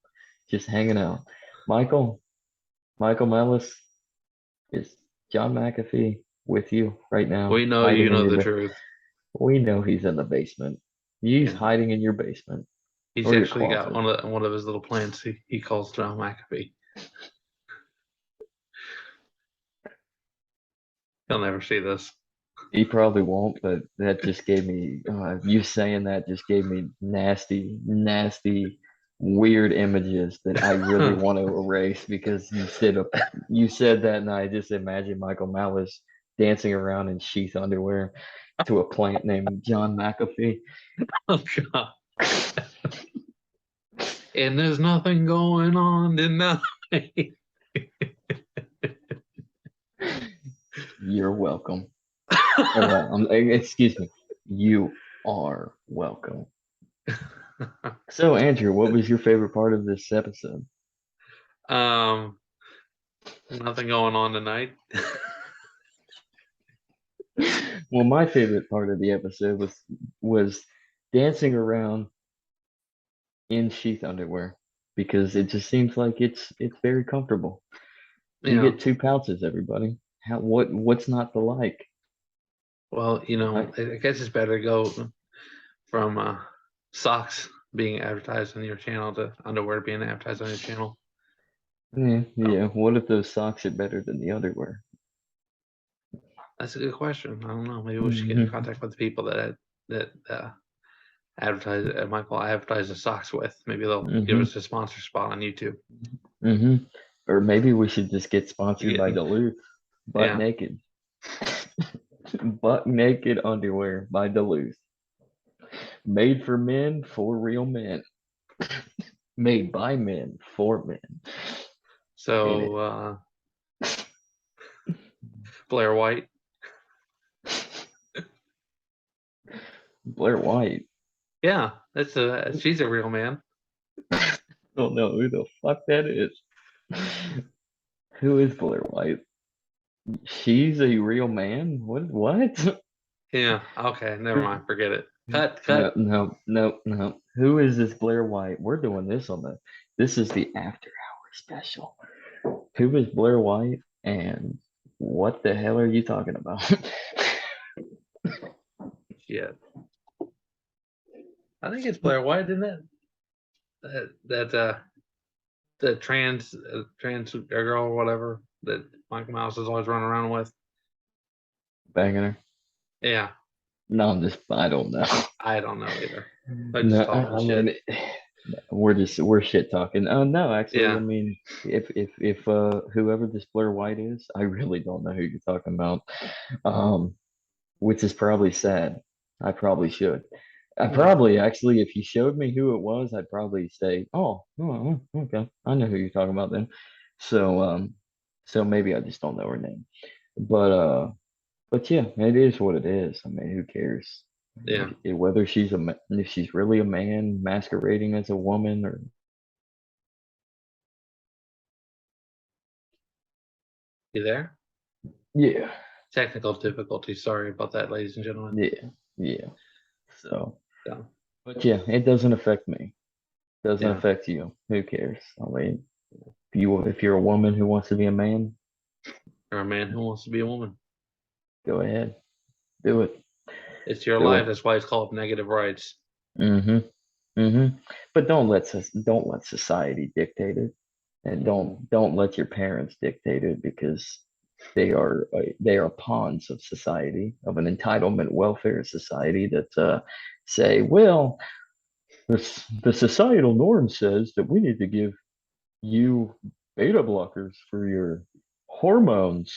just hanging out. Michael, Michael Malice, is John McAfee with you right We now, know you hiding in know your the ba-? truth. We know he's in the basement. He's Yeah. hiding in your basement He's or your actually got closet. one of his little plants he calls John McAfee. He'll never see this. He probably won't, but that just gave me, you saying that just gave me nasty, nasty, weird images that I really want to erase because you said that, and I just imagine Michael Malice dancing around in sheath underwear to a plant named John McAfee. Oh God. And there's nothing going on tonight. You're welcome. Excuse me. You are welcome. So, Andrew, what was your favorite part of this episode? Nothing going on tonight. Well, my favorite part of the episode was dancing around in sheath underwear because it just seems like it's very comfortable. You Yeah. get two pounces, everybody. What's not to like? Well, I guess it's better to go from socks being advertised on your channel to underwear being advertised on your channel. Yeah, So yeah. What if those socks are better than the underwear? that's a good question. I don't know. Maybe we should get in Hmm. contact with the people that advertise Michael advertise the socks with. Maybe they'll give Hmm. us a sponsor spot on YouTube. Hmm. Or maybe we should just get sponsored by Yeah, Duluth. Butt yeah. naked. Butt naked underwear by Duluth. Made for men for real men. Made by men for men. And So Blair White. Blair White. Yeah, she's a real man. I don't know who the fuck that is. Who is Blair White? She's a real man? What? Yeah. Okay. Never mind. Forget it. Cut. No, Cut. no, no, no. Who is this Blair White? We're doing this this is the after hour special. Who is Blair White and what the hell are you talking about? Shit. I think it's Blair White, isn't it? That the trans girl or whatever that Michael Mouse is always running around with. Banging her? Yeah. No, I don't know. I don't know either. They're No, just talking I shit. mean, we're shit talking. Oh no, actually, I Yeah. mean, if whoever this Blair White is, I really don't know who you're talking about. Um, which is probably sad. I probably should. I Yeah. probably actually, if you showed me who it was, I'd probably say, oh, okay, I know who you're talking about then. So, so maybe I just don't know her name. But yeah, it is what it is. I mean, who cares? Yeah. Whether if she's really a man masquerading as a woman, or You there? yeah, Technical difficulty. Sorry about that, ladies and gentlemen. yeah, yeah. So, So, but yeah, it doesn't affect me. Doesn't yeah. affect you. Who cares? I mean, if you're a woman who wants to be a man, Or a man who wants to be a woman. go ahead, do it, It's your do life. it. That's why it's called negative rights. Mm-hmm. Mm-hmm. But don't let society dictate it, and don't let your parents dictate it because they are pawns of society, of an entitlement welfare society that say, well, the societal norm says that we need to give you beta blockers for your hormones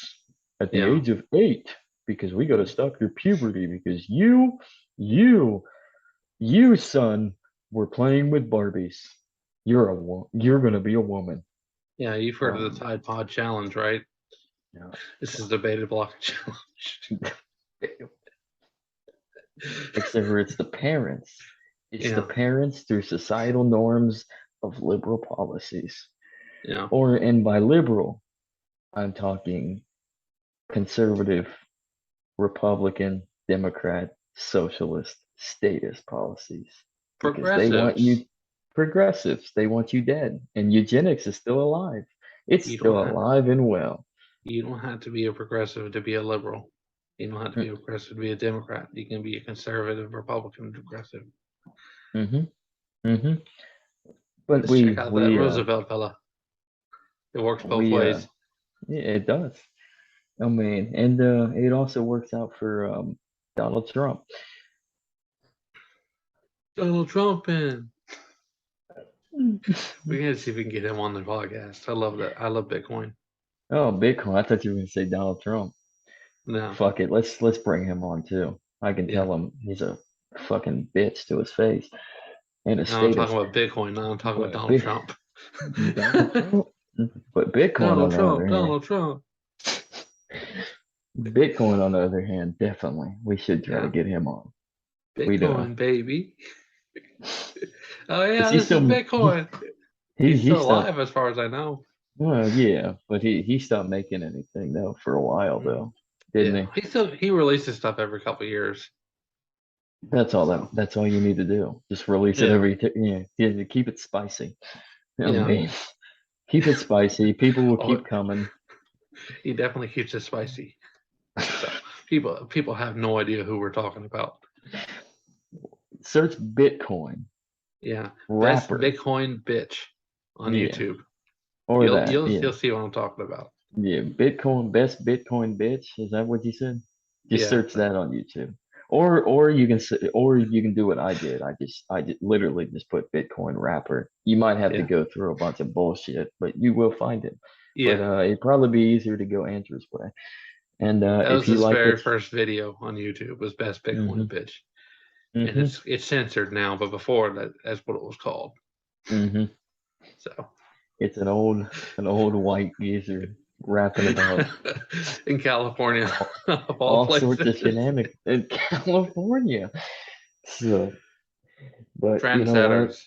at the Yeah. age of 8 because we got to stop your puberty because you you son were playing with Barbies. You're gonna be a woman. Yeah. You've heard of the Um, Tide Pod Challenge, right? no, This is the beta block challenge. except for it's the parents. It's the Yeah. parents through societal norms of liberal policies. Yeah. And by liberal, I'm talking conservative, Republican, Democrat, socialist statist policies because they want Progressives. you progressives. They want you dead, and eugenics is still alive. It's You don't still have alive and well. you don't have to be a progressive to be a liberal. You don't have to be a progressive to be a Democrat. You can be a conservative, Republican, progressive. Mm-hmm. Mm-hmm. But Let's check out that Roosevelt fella. It works both we ways. yeah, it does. I mean, and it also works out for Donald Trump. Donald Trump and we gotta see if we can get him on the podcast. I love that. I love Bitcoin. Oh, Bitcoin. I thought you were gonna say Donald Trump. No. Fuck it. Let's bring him on too. I can Yeah. tell him he's a fucking bitch to his face and a Now I'm talking statist. about Bitcoin. Now I'm talking about But Donald Trump. Donald Trump. But Bitcoin on Donald the other Trump. hand, Donald Trump. Bitcoin on the other hand, definitely we should try to Yeah. get him on. We do. Bitcoin, baby. Oh yeah, Is he this is still Bitcoin. He's he still stopped? alive as far as I know. Well, yeah, but he stopped making anything though for a while Mm. though, didn't Yeah. he? He releases stuff every couple of years. So That's all you need to do. Just release it yeah. yeah, to keep it spicy. I Yeah. mean, keep it spicy. People will Oh, keep coming. he definitely keeps it spicy. So people have no idea who we're talking about. Search Bitcoin Yeah. Best rapper. Bitcoin bitch on Yeah, YouTube. or You'll that. you'll Yeah, you'll see what I'm talking about. yeah. Bitcoin best Bitcoin bitch. Is that what you said? Just Yeah. search that on YouTube. Or you can do what I did. I just literally just put Bitcoin rapper. You might have to Yeah. go through a bunch of bullshit, but you will find it. But Yeah. it'd probably be easier to go Andrew's way. And That if was you his like very it, first video on YouTube was best Bitcoin hmm bitch. And hmm it's censored now, but before that's what it was called. hmm So it's an old white geezer rapping about in California, all, of all all sorts places. of shenanigans in California. So, but you know what? Trendsetters.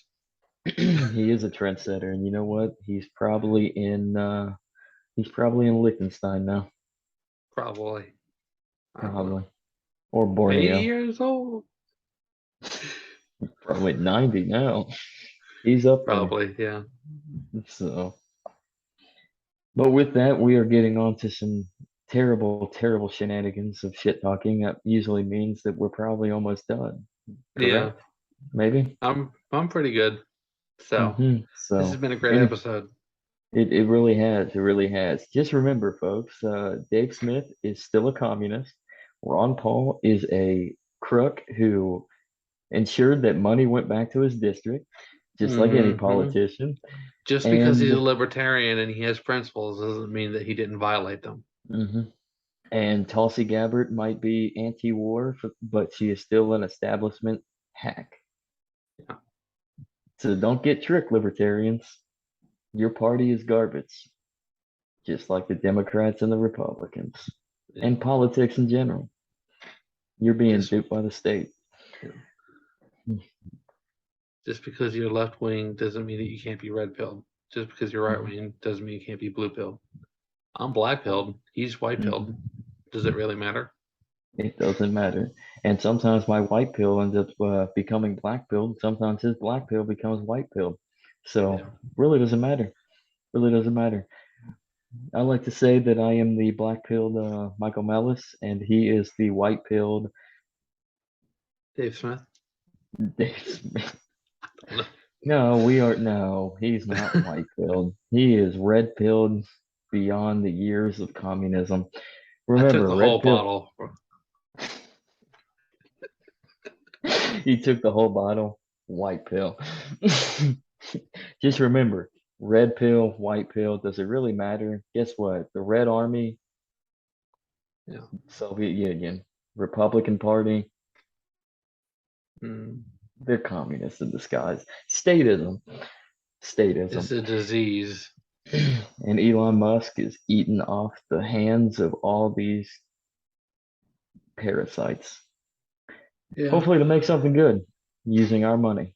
He is a trendsetter, and you know what? He's probably in Liechtenstein now, Probably. I don't know. probably, or 80 Borneo. years old? Probably 90 now. He's up there. Probably, yeah. So, but with that, we are getting on to some terrible, terrible shenanigans of shit talking. That usually means that we're probably almost done. Yeah. Correct? Maybe. I'm pretty good. So this has So, been a great any episode. it really has. It really has. Just remember, folks, Dave Smith is still a communist. Ron Paul is a crook who ensured that money went back to his district, just like any Hmm. politician. Just because he's a And libertarian and he has principles doesn't mean that he didn't violate them. mhm. And Tulsi Gabbard might be anti-war, but she is still an establishment hack. Yeah. So don't get tricked, libertarians. Your party is garbage, just like the Democrats and the Republicans, Yeah. and politics in general. You're being Just, duped by the state. you know, just because you're left wing doesn't mean that you can't be red pilled. Just because you're right Mhm. wing doesn't mean you can't be blue pilled. I'm black pilled. He's white pilled. Mhm. Does it really matter? It doesn't matter. And sometimes my white pill ends up becoming black pill. Sometimes his black pill becomes white pill. So Yeah. really doesn't matter. Really doesn't matter. I like to say that I am the black pilled Michael Mellis, and he is the white pilled Dave Smith. Dave Smith. No, we are no. He's not white pilled. He is red pilled beyond the years of communism. I took Remember, the red whole pill. bottle. He took the whole bottle. White pill. Just remember, red pill, white pill. Does it really matter? Guess what? The Red Army, Yeah. Soviet Union, Republican Party, Mm. they're communists in disguise. Statism. Statism. It's a disease. And Elon Musk is eating off the hands of all these parasites. Yeah. Hopefully to make something good using our money.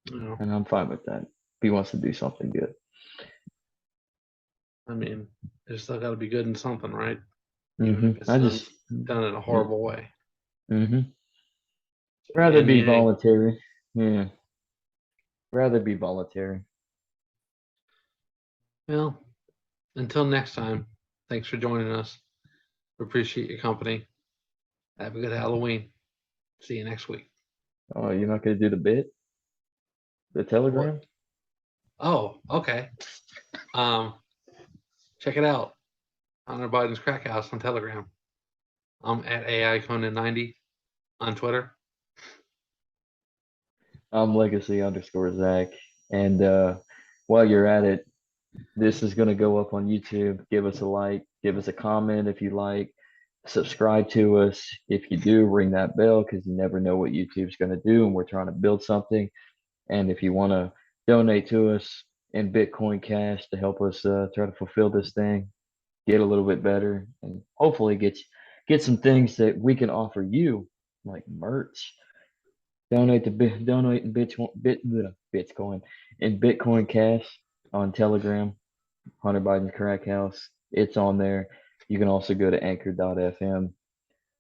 You know, And I'm fine with that. If he wants to do something good. I mean, it's still got to be good in something, right? Even if it's I done just done in a horrible way. hmm Rather be NEA. voluntary. Yeah. Rather be voluntary. Well, until next time, thanks for joining us. We appreciate your company. Have a good Halloween. See you next week. Oh, you're not gonna do the bit? The What? telegram? Oh, okay. Um, check it out. Hunter Biden's Crack House on Telegram. I'm at AI Conan 90 on Twitter. I'm legacy_Zach. And while you're at it, this is gonna go up on YouTube. Give us a like, give us a comment if you like, subscribe to us. If you do, ring that bell because you never know what YouTube's gonna do, and we're trying to build something. And if you want to donate to us in Bitcoin Cash to help us try to fulfill this thing, get a little bit better, and hopefully get some things that we can offer you, like merch. Donate in Bitcoin in Bitcoin Cash on Telegram. Hunter Biden's Crack House. It's on there. You can also go to anchor.fm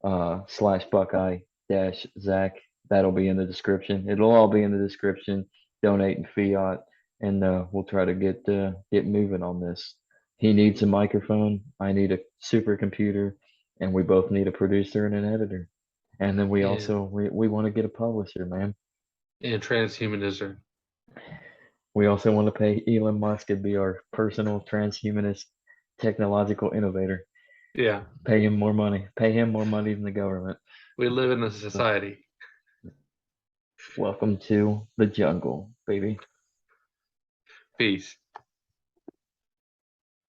/Buckeye dash Zach. That'll be in the description. It'll all be in the description. Donate in fiat, and we'll try to get moving on this. He needs a microphone. I need a supercomputer, and we both need a producer and an editor. And then we And also we want to get a publisher, man. and transhumanism. We also want to pay Elon Musk to be our personal transhumanist technological innovator. Yeah, Pay him more money. Pay him more money than the government. we live in a So, society. welcome to the jungle, baby. Peace.